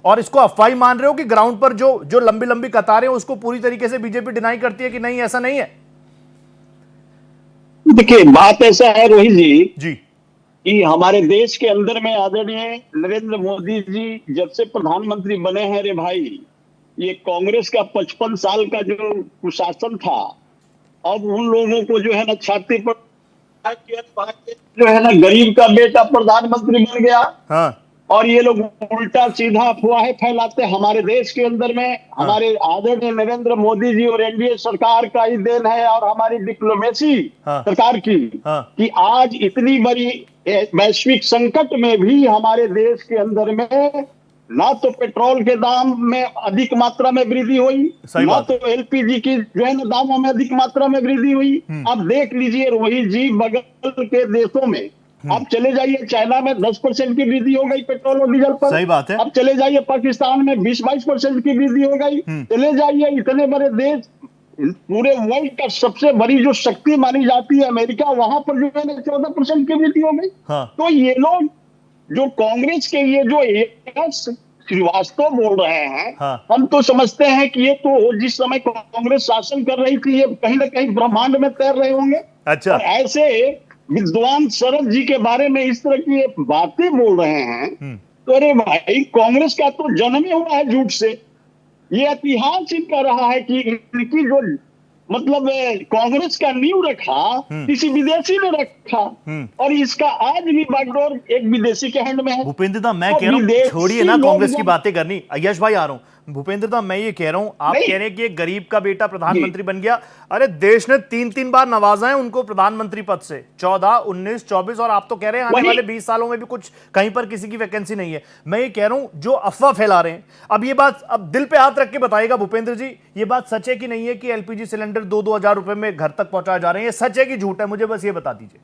और इसको अफवाह मान रहे हो कि ग्राउंड पर जो लंबी लंबी कतारें उसको पूरी तरीके से बीजेपी डिनाई करती है कि नहीं ऐसा नहीं है? देखिए बात ऐसा है रोहित जी कि हमारे देश के अंदर में आदरणीय नरेंद्र मोदी जी जब से प्रधानमंत्री बने हैं, रे भाई, ये कांग्रेस का 55 साल का जो कुशासन था, अब उन लोगों को जो है ना छाती पर जो है ना गरीब का बेटा प्रधानमंत्री बन गया। हाँ। और ये लोग उल्टा सीधा अफवाहें फैलाते हमारे देश के अंदर में। हमारे आदरणीय नरेंद्र मोदी जी और एनडीए सरकार का ही देन है और हमारी डिप्लोमेसी सरकार की कि आज इतनी बड़ी वैश्विक संकट में भी हमारे देश के अंदर में ना तो पेट्रोल के दाम में अधिक मात्रा में वृद्धि हुई, ना तो एलपीजी की जो है ना दामों में अधिक मात्रा में वृद्धि हुई। अब देख लीजिए रोहित जी, बगल के देशों में आप चले जाइए, चाइना में 10% की वृद्धि हो गई पेट्रोल और डीजल पर। सही बात है। अब चले जाइए पाकिस्तान में 20-22% की वृद्धि हो गई। चले जाइए इतने बड़े देश, पूरे वर्ल्ड का सबसे बड़ी जो शक्ति मानी जाती है अमेरिका, वहां पर जो है 14% की वृद्धि हो गई। तो ये लोग जो कांग्रेस के ये जो श्रीवास्तव बोल रहे हैं, हम तो समझते हैं कि ये तो जिस समय कांग्रेस शासन कर रही थी, ये कहीं ना कहीं ब्रह्मांड में तैर रहे होंगे। अच्छा। और ऐसे विद्वान शरद जी के बारे में इस तरह की बातें बोल रहे हैं, तो अरे भाई कांग्रेस का तो जन्म ही हुआ है झूठ से। ये इतिहास इनका रहा है कि इनकी जो मतलब कांग्रेस का नींव रखा किसी विदेशी ने रखा, और इसका आज भी बागडोर एक विदेशी के हैंड में है। भूपेंद्र दा, मैं कह रहा हूँ छोड़िए ना कांग्रेस की बातें करनी। यश भाई आ रहा हूँ। भूपेंद्र दा, मैं ये कह रहा हूं, आप कह रहे हैं कि एक गरीब का बेटा प्रधानमंत्री बन गया। अरे देश ने 3 बार नवाजा है उनको प्रधानमंत्री पद से, 14, 19, 24, और आप तो कह रहे हैं आने वाले 20 सालों में भी कुछ कहीं पर किसी की वैकेंसी नहीं है। मैं ये कह रहा हूं जो अफवाह फैला रहे हैं, अब ये बात अब दिल पे हाथ रख के बताइएगा भूपेंद्र जी, ये बात सच है कि नहीं है कि एलपीजी सिलेंडर 2-2 हजार रुपए में घर तक पहुंचाए जा रहे हैं? ये सच है कि झूठ है? मुझे बस ये बता दीजिए।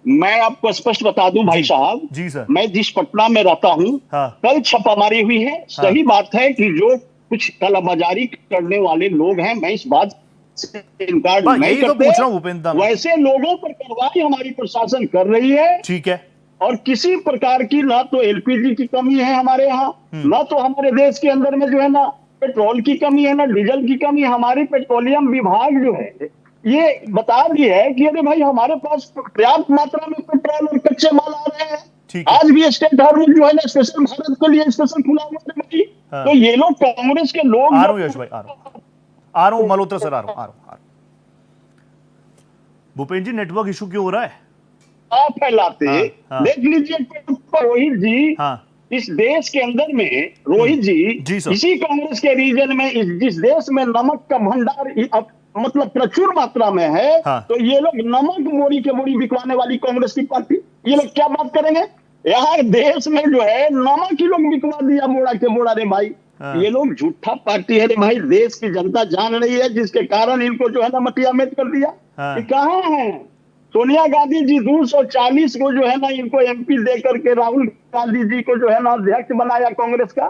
मैं आपको स्पष्ट बता दूं भाई साहब जी सर, मैं जिस पटना में रहता हूं, कल छापामारी हुई है। सही बात है कि जो कुछ कालाबाजारी करने वाले लोग हैं, मैं इस बात से इनकार नहीं करता, पूछ रहा हूं भूपेंद्र, वैसे लोगों पर कार्रवाई हमारी प्रशासन कर रही है। ठीक है। और किसी प्रकार की ना तो एलपीजी की कमी है हमारे यहाँ, ना तो हमारे देश के अंदर में जो है ना पेट्रोल की कमी है, ना डीजल की कमी। हमारी पेट्रोलियम विभाग जो है ये बता दी है कि अरे भाई हमारे पास पर्याप्त मात्रा में पेट्रोल और कच्चे माल आ रहे हैं। आज भी स्टेट हार्बर जो है ना स्पेशल भारत के लिए स्टेशन खुला हुआ है। तो ये लोग कांग्रेस के लोग आ रहा हूं यश भाई, आ रहा हूं मल्होत्रा सर, आ रहा हूं। भूपेंद्र जी नेटवर्क इशू क्यों हो रहा है? आप फैलाते देख लीजिए रोहित जी, इस देश के अंदर में रोहित जी इसी कांग्रेस के रीजन में जिस देश में नमक का भंडार मतलब प्रचुर मात्रा में है, तो ये लोग नमक मोड़ी के मोड़ी बिकवाने वाली कांग्रेस की पार्टी, ये लोग क्या बात करेंगे? यहाँ देश में जो है नमक ही लोग बिकवा दिया मोड़ा के मोड़ा रे भाई। ये लोग झूठा पार्टी है रे भाई, देश की जनता जान रही है, जिसके कारण इनको जो है ना मटिया मेट कर दिया। ये कहाँ है सोनिया गांधी जी? 240 को जो है ना इनको एमपी दे करके राहुल गांधी जी को जो है ना अध्यक्ष बनाया कांग्रेस का।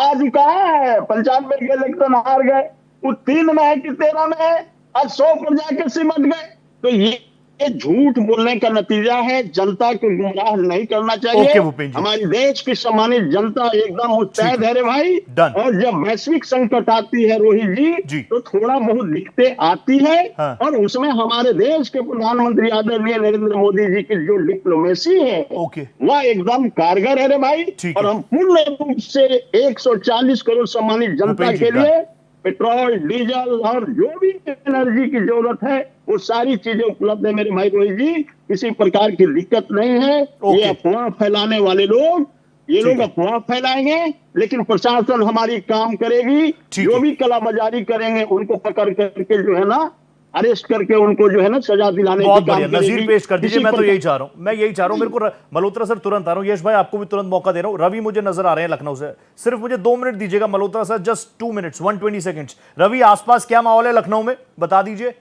आज कहाँ है? 95 के इलेक्शन हार गए, वो 3 में है कि 13 में है, आज 100 पर जाके सिमट गए। तो ये झूठ बोलने का नतीजा है। जनता को गुमराह नहीं करना चाहिए। हमारी देश की सम्मानित जनता एकदम मुस्तैद है रे भाई। और जब वैश्विक संकट आती है रोहित जी तो थोड़ा बहुत दिक्कतें आती है। और उसमें हमारे देश के प्रधानमंत्री आदरणीय नरेंद्र मोदी जी की जो डिप्लोमेसी है वह एकदम कारगर है रे भाई। और हम पूर्ण रूप से 140 करोड़ सम्मानित जनता के लिए पेट्रोल, डीजल और जो भी एनर्जी की जरूरत है वो सारी चीजें उपलब्ध है मेरे भाई रोहित जी। किसी प्रकार की दिक्कत नहीं है। ये अफवाह फैलाने वाले लोग, ये लोग अफवाह फैलाएंगे, लेकिन प्रशासन हमारी काम करेगी। जो भी कलाबाजारी करेंगे उनको पकड़ करके जो है ना अरेस्ट करके उनको जो है ना सजा दिलाने बहुत बढ़िया। नजीर पेश कर दीजिए। मैं तो यही चाह रहा हूं, मेरे को मल्होत्रा सर तुरंत आ रहा हूं। यश भाई आपको भी तुरंत मौका दे रहा हूं। रवि मुझे नजर आ रहे हैं लखनऊ से, सिर्फ मुझे 2 मिनट दीजिएगा। Malhotra sir just 2 minutes 120 seconds. Ravi आसपास क्या माहौल है लखनऊ में, बता दीजिए।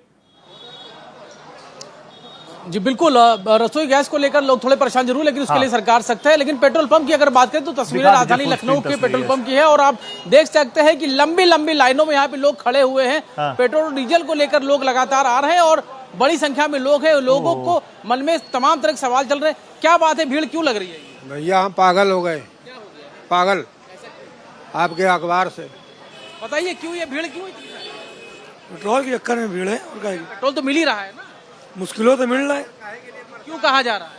जी बिल्कुल, रसोई गैस को लेकर लोग थोड़े परेशान जरूर, लेकिन उसके लिए सरकार सख्त है। लेकिन पेट्रोल पंप की अगर बात करें तो तस्वीरें राजधानी लखनऊ के पेट्रोल पंप की है और आप देख सकते हैं कि लंबी लंबी लाइनों में यहाँ पे लोग खड़े हुए हैं। पेट्रोल और डीजल को लेकर लोग लगातार आ रहे हैं और बड़ी संख्या में लोग हैं। लोगों को मन में तमाम तरह के सवाल चल रहे हैं। क्या बात है, भीड़ क्यों लग रही है? भैया हम पागल हो गए, पागल आपके अखबार से। बताइए क्यों ये भीड़ क्यों? पेट्रोल के चक्कर में भीड़ है। और क्या, पेट्रोल तो मिल ही रहा है ना, मुश्किलों तो मिल रहा है। क्यों कहा जा रहा है?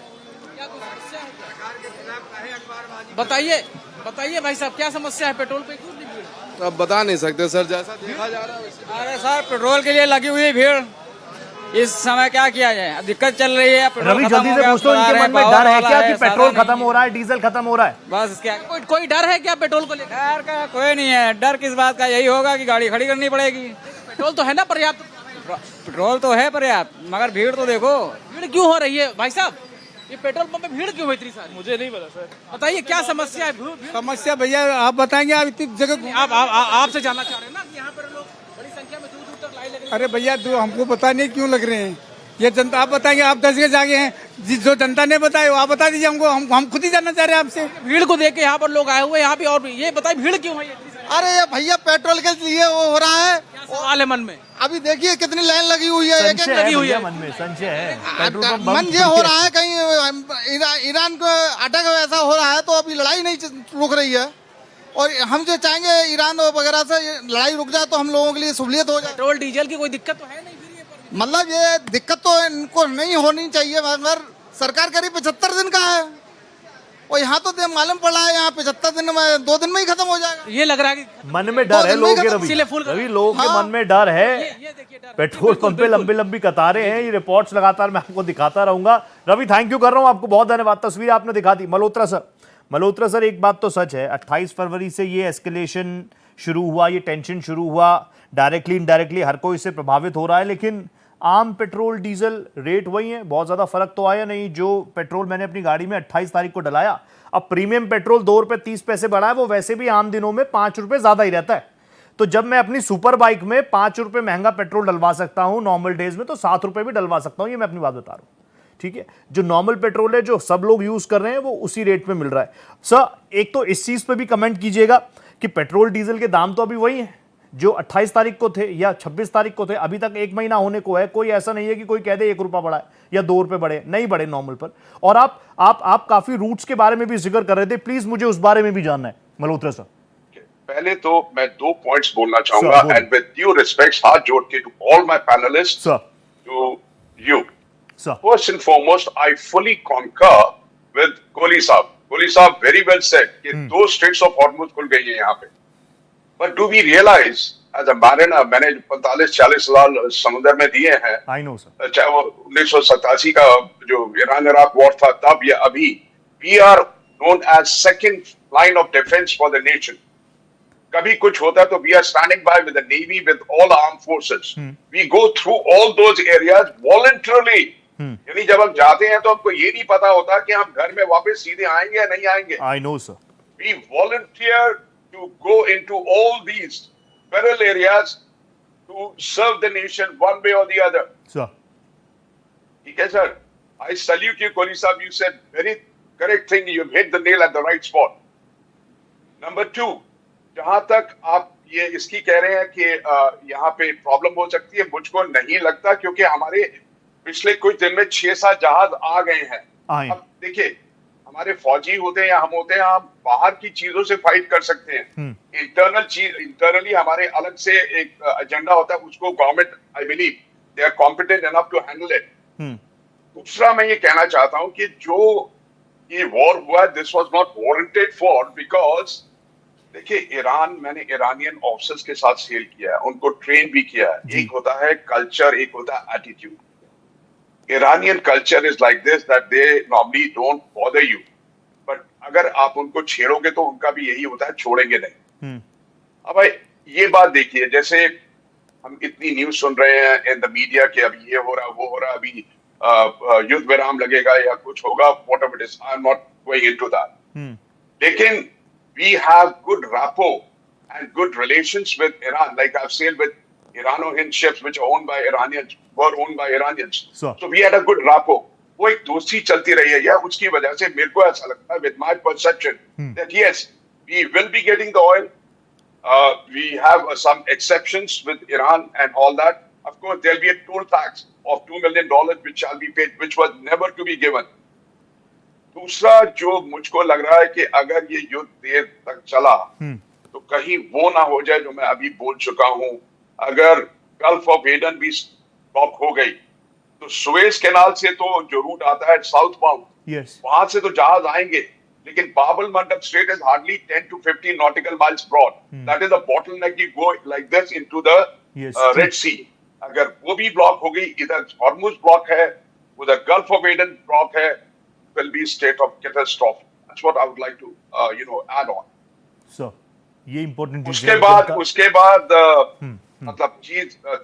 क्या कोई समस्या है? बताइए बताइए भाई साहब, क्या समस्या है? पेट्रोल पे क्यों नहीं भीड़? तो अब बता नहीं सकते सर, जैसा देखा जा रहा है। अरे सर पेट्रोल के लिए लगी हुई है भीड़, इस समय क्या किया जाए, दिक्कत चल रही है। रवि जल्दी से पूछो, इनके मन में डर है क्या कि पेट्रोल खत्म हो रहा है, डीजल खत्म हो रहा है? बस क्या कोई डर है क्या पेट्रोल को लेकर? डर का कोई नहीं है। डर किस बात का? यही होगा कि गाड़ी खड़ी करनी पड़ेगी। पेट्रोल तो है ना पर्याप्त? पेट्रोल तो है पर्याप्त, मगर भीड़ तो देखो। भीड़ क्यों हो रही है भाई साहब? ये पेट्रोल पंप में भीड़ क्यों है इतनी सारी? मुझे नहीं पता सर। बताइए क्या समस्या है? समस्या भैया आप बताएंगे। आप इतनी जगह आपसे जानना चाह रहे हैं ना कि यहाँ पर लोग बड़ी संख्या में दूर दूर तक लाइन लग रही है। अरे भैया हमको पता नहीं क्यों लग रहे हैं। ये जनता आप बताएंगे, आप 10 जगह जाके हैं, जो जनता ने बताया आप बता दीजिए हमको। हम खुद ही जानना चाह रहे हैं आपसे। भीड़ को देख के यहाँ पर लोग आए हुए हैं यहाँ पे, और ये बताइए भीड़ क्यों है? अरे ये भैया पेट्रोल के लिए वो हो रहा है। सवाल है मन में? अभी देखिए कितनी लाइन लगी हुई है, एक लगी हुई है मन में। संशय है, मन ये हो रहा है कहीं ईरान को अटैक ऐसा हो रहा है तो अभी लड़ाई नहीं रुक रही है। और हम जो चाहेंगे ईरान वगैरह से लड़ाई रुक जाए तो हम लोगों के लिए सहूलियत हो जाए। पेट्रोल डीजल की कोई दिक्कत तो है नहीं? मतलब ये दिक्कत तो इनको नहीं होनी चाहिए, मगर सरकार करीब 75 दिन का है और यहाँ तो मालूम पड़ा है यहाँ 75 दिन में 2 दिन में ही खत्म हो जाएगा। ये लग रहा है कि मन में डर है लोगों के। रवि लोगों के मन में डर है। पेट्रोल पंप पे लंबी लंबी कतारें हैं। ये रिपोर्ट्स लगातार मैं आपको दिखाता रहूंगा। रवि थैंक यू कर रहा हूँ आपको, बहुत धन्यवाद। तस्वीर आपने दिखा दी। मल्होत्रा सर एक बात तो सच है, 28 फरवरी से ये एस्केलेशन शुरू हुआ, ये टेंशन शुरू हुआ, डायरेक्टली इनडायरेक्टली हर कोई इससे प्रभावित हो रहा है। लेकिन आम पेट्रोल डीजल रेट वही है, बहुत ज़्यादा फर्क तो आया नहीं। जो पेट्रोल मैंने अपनी गाड़ी में 28 तारीख को डलाया, अब प्रीमियम पेट्रोल 2 रुपये 30 पैसे बढ़ा है, वो वैसे भी आम दिनों में 5 रुपये ज़्यादा ही रहता है। तो जब मैं अपनी सुपर बाइक में 5 रुपये महंगा पेट्रोल डलवा सकता हूँ नॉर्मल डेज में, तो 7 रुपये भी डलवा सकता हूँ। ये मैं अपनी बात बता रहा हूँ, ठीक है। जो नॉर्मल पेट्रोल है, जो सब लोग यूज़ कर रहे हैं, वो उसी रेट में मिल रहा है। सर एक तो इस चीज़ पर भी कमेंट कीजिएगा कि पेट्रोल डीजल के दाम तो अभी वही हैं जो 28 तारीख को थे या 26 तारीख को थे। अभी तक 1 महीना होने को है, कोई ऐसा नहीं है कि कोई कह दे 1 रुपया बढ़ा है या 2 रुपये बढ़े, नहीं बढ़े नॉर्मल पर। और आप काफी रूट्स के बारे में भी जिक्र कर रहे थे, प्लीज मुझे उस बारे में भी जानना है मल्होत्रा सर। पहले तो मैं 2 पॉइंट्स बोलना चाहूंगा, एंड विद ड्यू रिस्पेक्ट हाथ जोड़ के to all my panelists, to you, first and foremost I fully concur with Kohli साहब वेरी वेल सेड कि 2 स्ट्रेट्स ऑफ हॉर्मुज खुल गई है यहाँ पे। But do we realize as a mariner, मैंने 45-40 साल समुद्र में दिए हैं। I know sir। चाहे वो 1987 का जो ईरान इराक वॉर था तब या अभी, we are known as second line of defense for the nation. कभी कुछ होता तो we are standing by with the Navy, with all armed forces. We go through all those areas voluntarily. यानी जब हम जाते हैं तो हमको ये नहीं पता होता कि हम घर में वापस सीधे आएंगे या नहीं आएंगे. I know, sir. We volunteer to go into all these peril areas to serve the nation one way or the other. Sir. ठीक है sir. I salute you, Kohli sahab. You said very correct thing. You've hit the nail at the right spot. Number 2, जहां तक आप ये इसकी कह रहे हैं कि यहाँ पे प्रॉब्लम हो सकती है, मुझको नहीं लगता, क्योंकि हमारे पिछले कुछ दिन में 6-7 जहाज आ गए हैं. अब देखिए, हमारे फौजी होते हैं या हम होते हैं, हम बाहर की चीजों से फाइट कर सकते हैं. इंटरनली हमारे अलग से एक एजेंडा होता है, उसको government, I believe they are competent enough to handle it. दूसरा मैं ये कहना चाहता हूं कि जो ये वॉर हुआ, this was not warranted for, because देखिए ईरान, मैंने ईरानियन ऑफिसर्स के साथ सेल किया है, उनको ट्रेन भी किया है. एक होता है कल्चर, एक होता है attitude. Iranian culture is like this, that they normally don't bother you, but अगर आप उनको छेड़ोगे तो उनका भी यही होता है, छोड़ेंगे नहीं. अब भाई ये बात देखिए, जैसे हम इतनी न्यूज सुन रहे हैं इन द मीडिया कि अभी ये हो रहा, वो हो रहा, अभी युद्ध विराम लगेगा या कुछ होगा, whatever it is, I am not going into that. लेकिन we have good rapport and good relations with Iran, like I've said with Irano-Hind ships which are owned by Iranians, were owned by Iranians. So we had a good rapport. वो एक दोस्ती चलती रही है, या उसकी वजह से मेरे को ऐसा लगता है, with my perception, that yes, we will be getting the oil. We have some exceptions with Iran and all that. Of course, there'll be a toll tax of $2 million which shall be paid, which was never to be given. दूसरा जो मुझको लग रहा है कि अगर ये युद्ध देर तक चला तो कहीं वो ना हो जाए जो मैं अभी बोल चुका हूं. अगर गल्फ ऑफ एडन भी ब्लॉक हो गई तो सुएज कैनाल से तो जो रूट आता है साउथ बाउंड, वहां से तो जहाज आएंगे, लेकिन बाबल मंडप straight is hardly 10 to 15 nautical miles broad. That is a bottleneck. You go like this into the Red Sea. अगर वो भी ब्लॉक हो गई, इधर हॉर्मुज ब्लॉक है, उधर गल्फ ऑफ एडन ब्लॉक है, will be state of catastrophe. That's what I would like to add on. So ये important चीज़ है. उसके बाद मतलब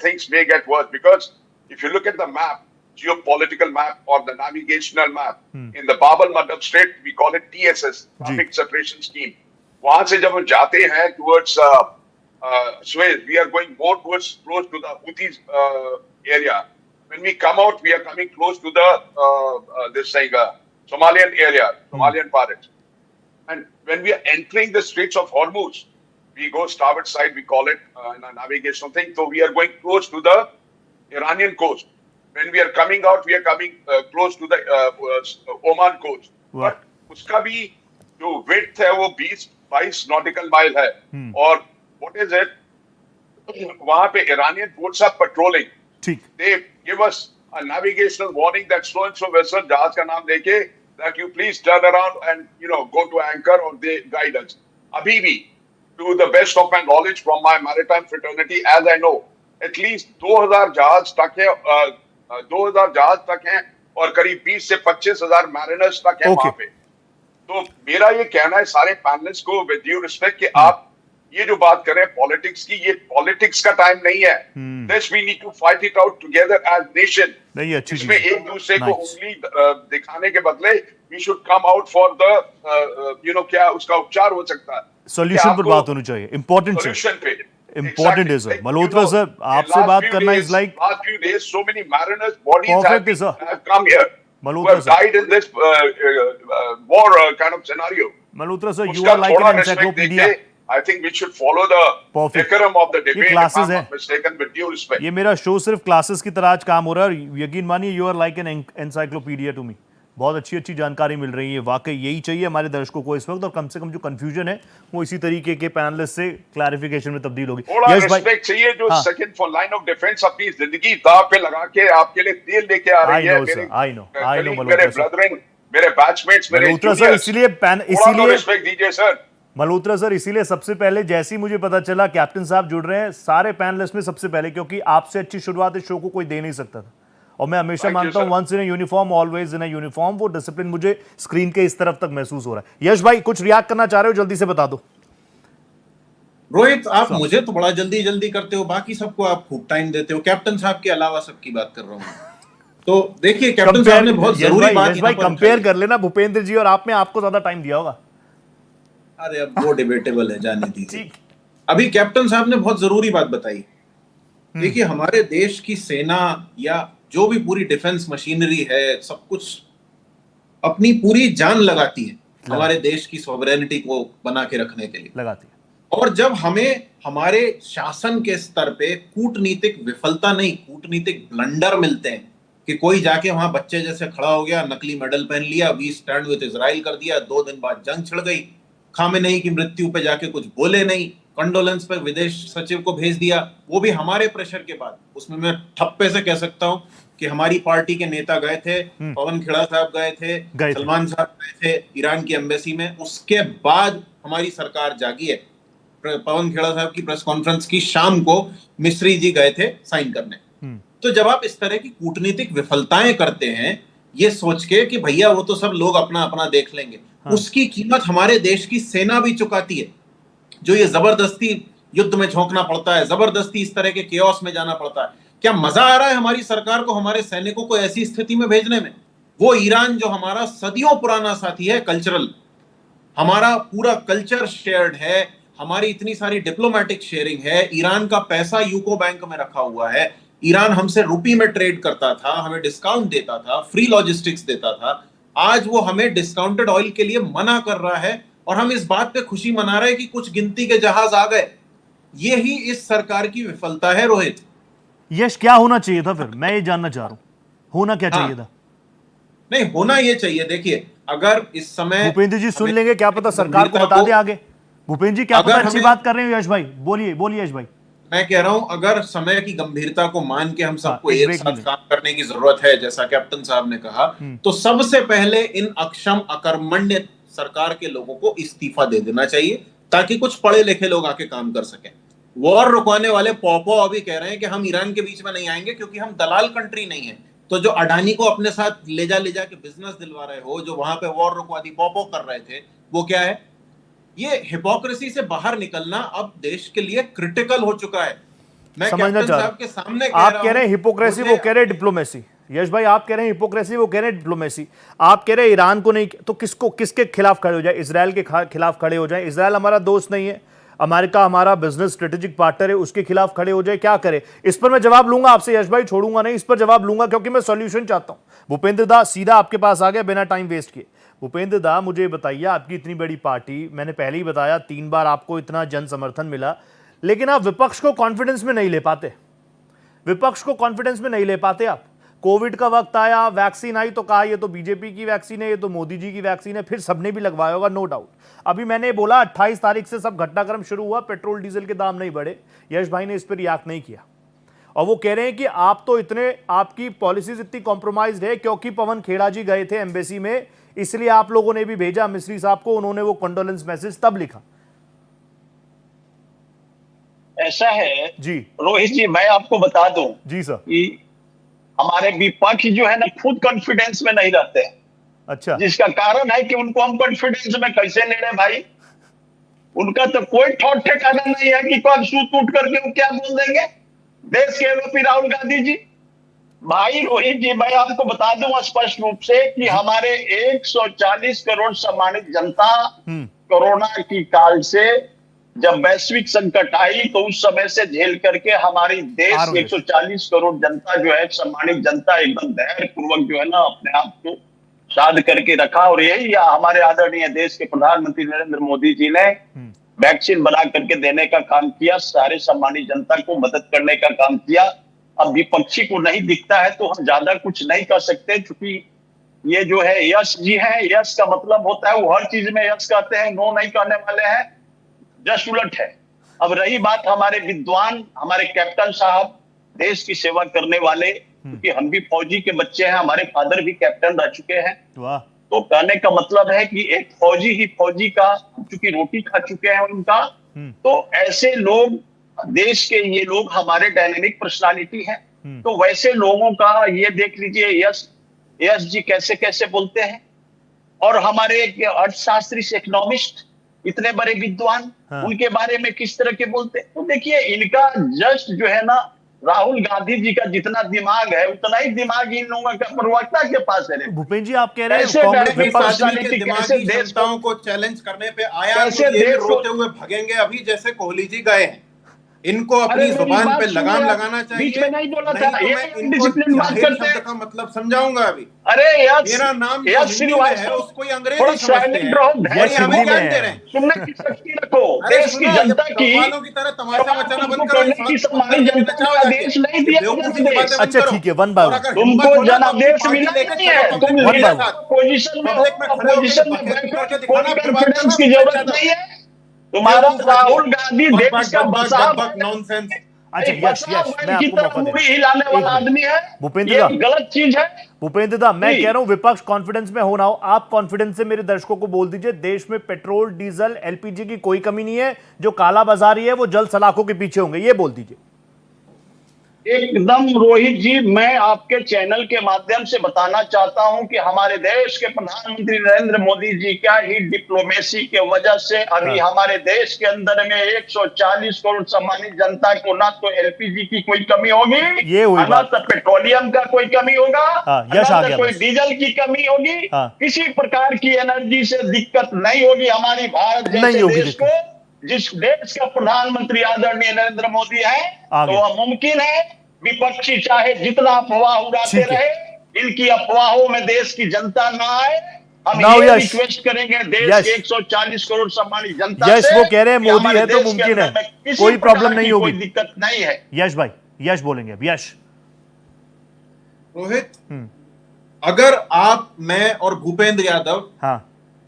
things may get worse, because if you look at the map, geopolitical map or the navigational map, in the Bab al-Mandab Strait, we call it TSS, Traffic Separation Scheme. वहां से जब हम जाते हैं towards Suez, we are going more towards close to the Houthis area. When we come out, we are coming close to the Somalian area, Somalian parts. And when we are entering the Straits of Hormuz, we go starboard side, we call it in a navigational thing. So we are going close to the Iranian coast. When we are coming out, we are coming close to the Oman coast. But उसका भी जो width है वो 20-22 nautical mile है. और what is it? वहाँ पे Iranian boats are patrolling. They give us a navigational warning that so and so vessel, जहाज का नाम देके, that you please turn around and go to anchor, or they guide us. अभी भी, to the best of my knowledge from my maritime fraternity, as I know, at least 2000 जहाज तक है, 2000 जहाज तक हैं, और करीब 20 से 25,000 mariners तक हैं वहाँ पे. तो मेरा ये कहना है सारे पैनलिस्ट को, with due respect, कि आप ये जो बात कर रहे हैं पॉलिटिक्स की, ये पॉलिटिक्स का टाइम नहीं है. This we need to fight it out together as nation. नहीं, अच्छी इसमें एक दूसरे को उंगली दिखाने के बदले we should come out for the क्या उसका उपचार हो सकता है. सॉल्यूशन पर बात होनी चाहिए. इम्पोर्टेंट सॉल्यूशन पे इम्पोर्टेंट है सर. मल्होत्रा सर, आपसे बात करना is like last few days so many mariners bodies have come here. Malhotra sir, died in this war kind of scenario. Malhotra sir, you are like an encyclopedia. I think we should follow the decorum of the debate. Classes है. Mistaken with due respect. ये मेरा show सिर्फ classes की तरह आज काम हो रहा है. यकीन मानिए, you are like an encyclopedia to me. बहुत अच्छी अच्छी जानकारी मिल रही है. वाकई यही चाहिए हमारे दर्शकों को इस वक्त, और कम से कम जो कंफ्यूजन है वो इसी तरीके के पैनलिस्ट से क्लैरिफिकेशन में तब्दील होगी. थोड़ा रिस्पेक्ट चाहिए. जो second for line of defence अपनी जिंदगी दांव पे लगा के आपके लिए तेल लेके आ रही है. I know मेरे ब्रदरन, मेरे बैचमेट्स, मेरे सर, इसीलिए रिस्पेक्ट दीजिए सर. मल्होत्रा सर, इसीलिए सबसे पहले जैसे ही मुझे पता चला कैप्टन साहब जुड़ रहे हैं, सारे पैनलिस्ट में सबसे पहले, क्योंकि आपसे अच्छी शुरुआत इस शो को कोई दे नहीं सकता था, और मैं हमेशा मानता हूं once in uniform always in uniform. वो डिसिप्लिन मुझे स्क्रीन के इस तरफ तक महसूस हो रहा है। यश भाई कुछ रिएक्ट करना चाह रहे हो, जल्दी से बता दो। रोहित, आप मुझे तो बड़ा जल्दी जल्दी करते हो, बाकी सबको आप खूब टाइम देते हो। कैप्टन साहब के अलावा सबकी बात कर रहा हूं। तो देखिए, कैप्टन साहब ने बहुत जरूरी बात, भाई कंपेयर कर लेना भूपेंद्र जी और आप में, आपको ज्यादा टाइम दिया होगा। अरे अब वो डिबेटेबल है, जाने दीजिए। अभी कैप्टन साहब ने बहुत जरूरी बात बताई। देखिए, हमारे देश की सेना या जो भी पूरी डिफेंस मशीनरी है, सब कुछ अपनी पूरी जान लगाती है हमारे देश की सॉवरेनिटी को बना के रखने के लिए लगाती है। और जब हमें हमारे शासन के स्तर पे कूटनीतिक विफलता नहीं, कूटनीतिक ब्लंडर मिलते हैं कि कोई जाके वहां बच्चे जैसे खड़ा हो गया, नकली मेडल पहन लिया, वी स्टैंड विद इजराइल कर दिया, 2 दिन बाद जंग छिड़ गई, खामेनेई की मृत्यु पे जाके कुछ बोले नहीं, कंडोलेंस पे विदेश सचिव को भेज दिया, वो भी हमारे प्रेशर के बाद। उसमें मैं ठप्पे से कह सकता हूं कि हमारी पार्टी के नेता गए थे, पवन खेड़ा साहब गए थे, सलमान साहब गए थे ईरान की एम्बेसी में। उसके बाद हमारी सरकार जागी है। पवन खेड़ा साहब की प्रेस कॉन्फ्रेंस की शाम को मिस्री जी गए थे साइन करने। तो जब आप इस तरह की कूटनीतिक विफलताएं करते हैं, ये सोच के कि भैया वो तो सब लोग अपना अपना देख लेंगे, उसकी कीमत हमारे देश की सेना भी चुकाती है। जो ये जबरदस्ती युद्ध में झोंकना पड़ता है, जबरदस्ती इस तरह के केओस में जाना पड़ता है, क्या मजा आ रहा है हमारी सरकार को हमारे सैनिकों को ऐसी स्थिति में भेजने में? वो ईरान जो हमारा सदियों पुराना साथी है, कल्चरल, हमारा पूरा कल्चर शेयर्ड है, हमारी इतनी सारी डिप्लोमेटिक शेयरिंग है, ईरान का पैसा यूको बैंक में रखा हुआ है, ईरान हमसे रुपी में ट्रेड करता था, हमें डिस्काउंट देता था, फ्री लॉजिस्टिक्स देता था। आज वो हमें डिस्काउंटेड ऑयल के लिए मना कर रहा है और हम इस बात पे खुशी मना रहे हैं कि कुछ गिनती के जहाज आ गए। ये ही इस सरकार की विफलता है। रोहित, यश क्या होना चाहिए था फिर? मैं ये जानना चाह रहा हूं, होना क्या चाहिए था? नहीं, होना ये चाहिए, देखिए अगर इस समय भूपेंद्र जी सुन लेंगे, क्या पता सरकार को बता दे आगे। भूपेंद्र जी क्या पता अच्छी बात कर रहे हो। यश भाई बोलिए, बोलिए यश भाई। मैं कह रहा हूं, अगर समय की गंभीरता को मान के हम सबको एक साथ काम करने की जरूरत है, जैसा कैप्टन साहब ने कहा, तो सबसे पहले इन अक्षम अकर्मण्य सरकार के लोगों को इस्तीफा दे देना चाहिए, ताकि कुछ पढ़े लिखे लोग आके काम कर सकें। वॉर रुकवाने वाले पॉपो अभी कह रहे हैं कि हम ईरान के बीच में नहीं आएंगे क्योंकि हम दलाल कंट्री नहीं है। तो जो अडानी को अपने साथ ले जा के बिजनेस दिलवा रहे हो, जो वहां पे वॉर रुकवा दी पॉपो कर रहे थे, वो क्या है? ये हिपोक्रेसी से बाहर निकलना अब देश के लिए क्रिटिकल हो चुका है। मैं कैप्टन साहब के सामने आप कह रहे हैं हिपोक्रेसी, वो कह रहे हैं डिप्लोमेसी। यश भाई आप कह रहे हैं हिपोक्रेसी, वो कह रहे हैं डिप्लोमेसी। आप कह रहे हैं ईरान को नहीं, तो किसको, किसके खिलाफ खड़े हो जाए? इजराइल के खिलाफ खड़े हो जाए। इजराइल हमारा दोस्त नहीं है, अमेरिका हमारा बिजनेस स्ट्रेटेजिक पार्टनर है, उसके खिलाफ खड़े हो जाए। क्या करे? इस पर मैं जवाब लूंगा आपसे यश भाई, छोड़ूंगा नहीं, इस पर जवाब लूंगा क्योंकि मैं सॉल्यूशन चाहता हूं। भूपेंद्र दा सीधा आपके पास आ गया बिना टाइम वेस्ट किए। भूपेंद्र दा, मुझे बताइए, आपकी इतनी बड़ी पार्टी, मैंने पहले ही बताया 3 बार आपको इतना जन समर्थन मिला, लेकिन आप विपक्ष को कॉन्फिडेंस में नहीं ले पाते। विपक्ष को कॉन्फिडेंस में नहीं ले पाते आप। कोविड का वक्त आया, वैक्सीन आई तो कहा ये तो बीजेपी की वैक्सीन है, ये तो मोदी जी की वैक्सीन है, फिर सबने भी लगवाया होगा, नो डाउट। अभी मैंने बोला 28 तारीख से सब घटनाक्रम शुरू हुआ, पेट्रोल डीजल के दाम नहीं बढ़े। यश भाई ने इस पर रिएक्ट नहीं किया और वो कह रहे हैं कि आप तो इतने, आपकी पॉलिसीज इतनी कॉम्प्रोमाइज्ड है क्योंकि पवन खेड़ा जी गए थे एम्बेसी में, इसलिए आप लोगों ने भी भेजा मिस्री साहब को, उन्होंने वो कंडोलेंस मैसेज तब लिखा। ऐसा है जी रोहित जी, मैं आपको बता दूं जी सर कि हमारे विपक्ष जो है ना खुद कॉन्फिडेंस में नहीं रहते। अच्छा, जिसका कारण है कि उनको हम कॉन्फिडेंस में कैसे ले रहे भाई? उनका तो कोई ठोट ठिकाना नहीं है कि कब सूट टूट करके वो क्या बोल देंगे देश के एमपी राहुल गांधी जी। भाई रोहित जी, मैं आपको बता दूं स्पष्ट रूप से कि हमारे 140 करोड़ सम्मानित जनता कोरोना की काल से जब वैश्विक संकट आई तो उस समय से झेल करके हमारी देश 140 करोड़ जनता जो है, सम्मानित जनता, एकदम धैर्य पूर्वक जो है ना अपने आप को साध करके रखा। और यही हमारे आदरणीय देश के प्रधानमंत्री नरेंद्र मोदी जी ने वैक्सीन बना करके देने का काम किया, सारे सम्मानित जनता को मदद करने का काम किया। अब विपक्षी को नहीं दिखता है तो हम ज्यादा कुछ नहीं कर सकते, क्योंकि ये जो है यश जी है, यश का मतलब होता है वो हर चीज में यश कहते हैं, नो नहीं कहने वाले हैं, जस्ट उलट है। अब रही बात हमारे विद्वान, हमारे कैप्टन साहब, देश की सेवा करने वाले, क्योंकि हम भी फौजी के बच्चे हैं, हमारे फादर भी कैप्टन रह चुके हैं। तो कहने का मतलब है कि एक फौजी ही फौजी का, चूंकि रोटी खा चुके हैं उनका, तो ऐसे लोग, देश के ये लोग हमारे डायनेमिक पर्सनालिटी हैं। तो वैसे लोगों का ये देख लीजिए, यश जी कैसे कैसे बोलते हैं, और हमारे अर्थशास्त्री से इकोनॉमिस्ट इतने बड़े विद्वान, उनके बारे में किस तरह के बोलते हैं। तो देखिए, इनका जस्ट जो है ना, राहुल गांधी जी का जितना दिमाग है उतना ही दिमाग इन लोगों का प्रवक्ता के पास है। भूपेंद्र जी, आप कह रहे हैं क्षमताओं को चैलेंज करने पे आया, ये रोते हुए भगेंगे अभी, जैसे कोहली जी गए हैं। इनको अपनी जुबान पे लगाम लगाना चाहिए। बीच में नहीं बोला था, तो मैं इनको शब्द का मतलब समझाऊंगा अभी। अरे यार, मेरा नाम है, उसको अंग्रेजी समझते हैं, हमें क्या दे रहे हैं। सुनने की शक्ति रखो, देश की जनता की तरह तमाशा मचाना बंद करो। देश नहीं दिया। अच्छा ठीक है, वन बाय वन तुमको जनादेश मिला नहीं है, तुम पोजीशन में पोजीशन में कॉन्फिडेंस की जरूरत नहीं है। तुम्हारा राहुल गांधी देश का नॉनसेंस। अच्छा यश मैं आपको मौका हिलाने वाला आदमी है, भूपेंद्र दा, गलत चीज है। भूपेंद्र दा, मैं कह रहा हूं विपक्ष कॉन्फिडेंस में हो ना हो, आप कॉन्फिडेंस से मेरे दर्शकों को बोल दीजिए, देश में पेट्रोल, डीजल, एलपीजी की कोई कमी नहीं है, जो काला बाजारी है वो जल सलाखों के पीछे होंगे, ये बोल दीजिए। एकदम रोहित जी, मैं आपके चैनल के माध्यम से बताना चाहता हूं कि हमारे देश के प्रधानमंत्री नरेंद्र मोदी जी का ही डिप्लोमेसी के वजह से अभी हमारे देश के अंदर में 140 करोड़ सम्मानित जनता को ना तो एलपीजी की कोई कमी होगी, ये ना तो पेट्रोलियम का कोई कमी होगा, ना तो कोई डीजल की कमी होगी, किसी प्रकार की एनर्जी से दिक्कत नहीं होगी हमारी भारत जैसे देश को। जिस देश का प्रधानमंत्री आदरणीय नरेंद्र मोदी है, तो वह मुमकिन है विपक्षी चाहे जितना अफवाह उड़ाते रहे, इनकी अफवाहों में देश की जनता ना आए। हम ये रिक्वेस्ट करेंगे देश के 140 करोड़ सम्मानित जनता यश, वो कह रहे हैं मोदी है तो मुमकिन है, कोई प्रॉब्लम नहीं होगी, कोई दिक्कत नहीं है। यश भाई, यश बोलेंगे अब। यश। रोहित, अगर आप, मैं और भूपेंद्र यादव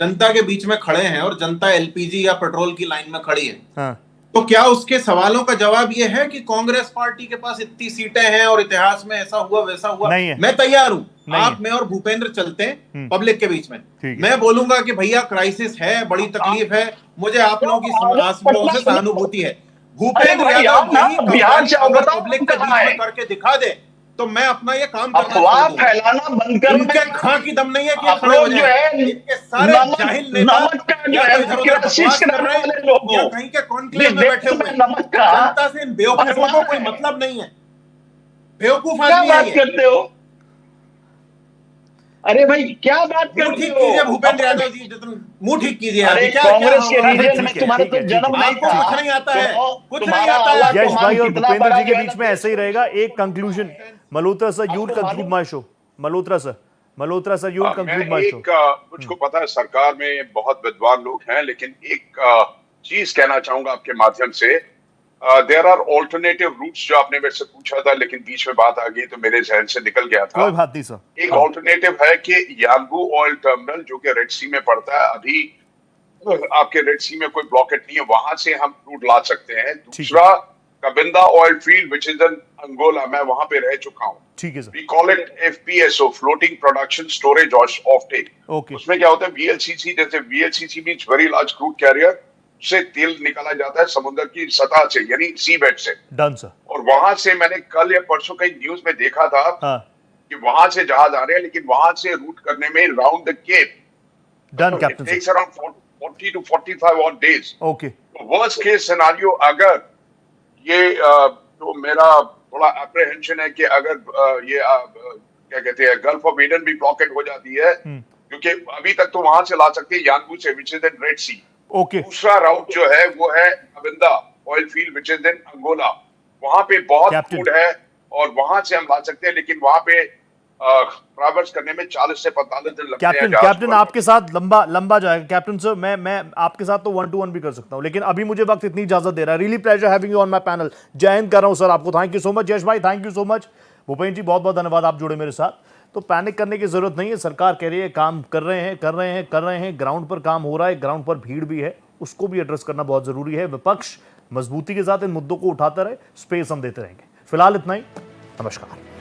जनता के बीच में खड़े हैं और जनता एलपीजी या पेट्रोल की लाइन में खड़ी है, तो क्या उसके सवालों का जवाब यह है कि कांग्रेस पार्टी के पास इतनी सीटें हैं और इतिहास में ऐसा हुआ वैसा हुआ? नहीं है। मैं तैयार हूं, आप, मैं और भूपेंद्र चलते हैं पब्लिक के बीच में। मैं बोलूंगा कि भैया क्राइसिस है, बड़ी तकलीफ है, मुझे आप लोगों की सहानुभूति है। भूपेंद्र यादव पब्लिक के बीच में करके दिखा दे, तो मैं अपना ये काम अफवाह फैलाना बंद कर। उनके खां की दम नहीं है कि खड़े हो जाएं। इनके सारे जाहिल नेता कहीं के कॉन्क्लेव में बैठे हुए, जनता से इन बेवकूफों को कोई मतलब नहीं है, बेवकूफ आदमी है। करते हो? अरे भाई क्या बात करते हो? ठीक कीजिए भूपेंद्र यादव जी, मुंह ठीक कीजिए। कांग्रेस के रीजन में तुम्हारा तो जन्म नहीं था, कुछ नहीं आता है, कुछ नहीं आता है। यश भाई और भूपेंद्र जी के बीच में ऐसे ही रहेगा। एक conclusion, Malhotra sir, you conclude my show. Malhotra sir, you conclude my show. मुझको पता है सरकार में बहुत विद्वान लोग हैं, लेकिन एक चीज कहना चाहूंगा आपके माध्यम से। देयर आर ऑल्टरनेटिव रूट्स, जो आपने मेरे से पूछा था लेकिन बीच में बात आ गई तो मेरे जहन से निकल गया था। कोई बात नहीं सर। एक ऑल्टरनेटिव है कि यांगू ऑयल टर्मिनल जो कि रेड सी में पड़ता है, अभी आपके रेड सी में कोई ब्लॉकेट नहीं है, वहां से हम क्रूड ला सकते हैं। दूसरा, Cabinda oil field which is in Angola, मैं वहां पे रह चुका हूँ। ठीक है sir. We call it FPSO, floating production storage off take. उसमें क्या होता है, VLCC, जैसे VLCC means very large crude carrier, से तेल निकाला जाता है समुद्र की सतह से, यानी सी बेड से। Done sir. और वहां से मैंने कल या परसों कहीं न्यूज में देखा था कि वहां से जहाज आ रहे हैं, लेकिन वहां से रूट करने में round the Cape done captain takes around 40 to 45 odd days। Okay. Worst case scenario, अगर ये तो मेरा थोड़ा अप्रीहेंशन है कि अगर ये क्या कहते हैं, गल्फ ऑफ एडन भी ब्लॉकेट हो जाती है, क्योंकि अभी तक तो वहां से ला सकते हैं यांगू से, which is in Red Sea. Okay. दूसरा राउट जो है वो है Cabinda oil field which is in Angola, वहां पे बहुत क्रूड है और वहां से हम ला सकते हैं, लेकिन वहां पे ट्रैवर्स करने में 40 से 45 दिन लगते हैं। कैप्टन आपके साथ लंबा जाएगा कैप्टन सर। मैं आपके साथ तो 1-to-1 भी कर सकता हूं, लेकिन अभी मुझे वक्त इतनी इजाजत दे रहा है। Really pleasure having you on my panel. Jai Hind कर रहा हूं सर आपको। Thank you so much. Yash भाई thank you so much. Bhupendra ji बहुत बहुत धन्यवाद, आप जुड़े मेरे साथ। तो पैनिक करने की जरूरत नहीं है, सरकार कह रही है काम कर रहे हैं, ग्राउंड पर काम हो रहा है, ग्राउंड पर भीड़ भी है, उसको भी एड्रेस करना बहुत जरूरी है। विपक्ष मजबूती के साथ इन मुद्दों को उठाता रहे, स्पेस हम देते रहेंगे। फिलहाल इतना ही, नमस्कार।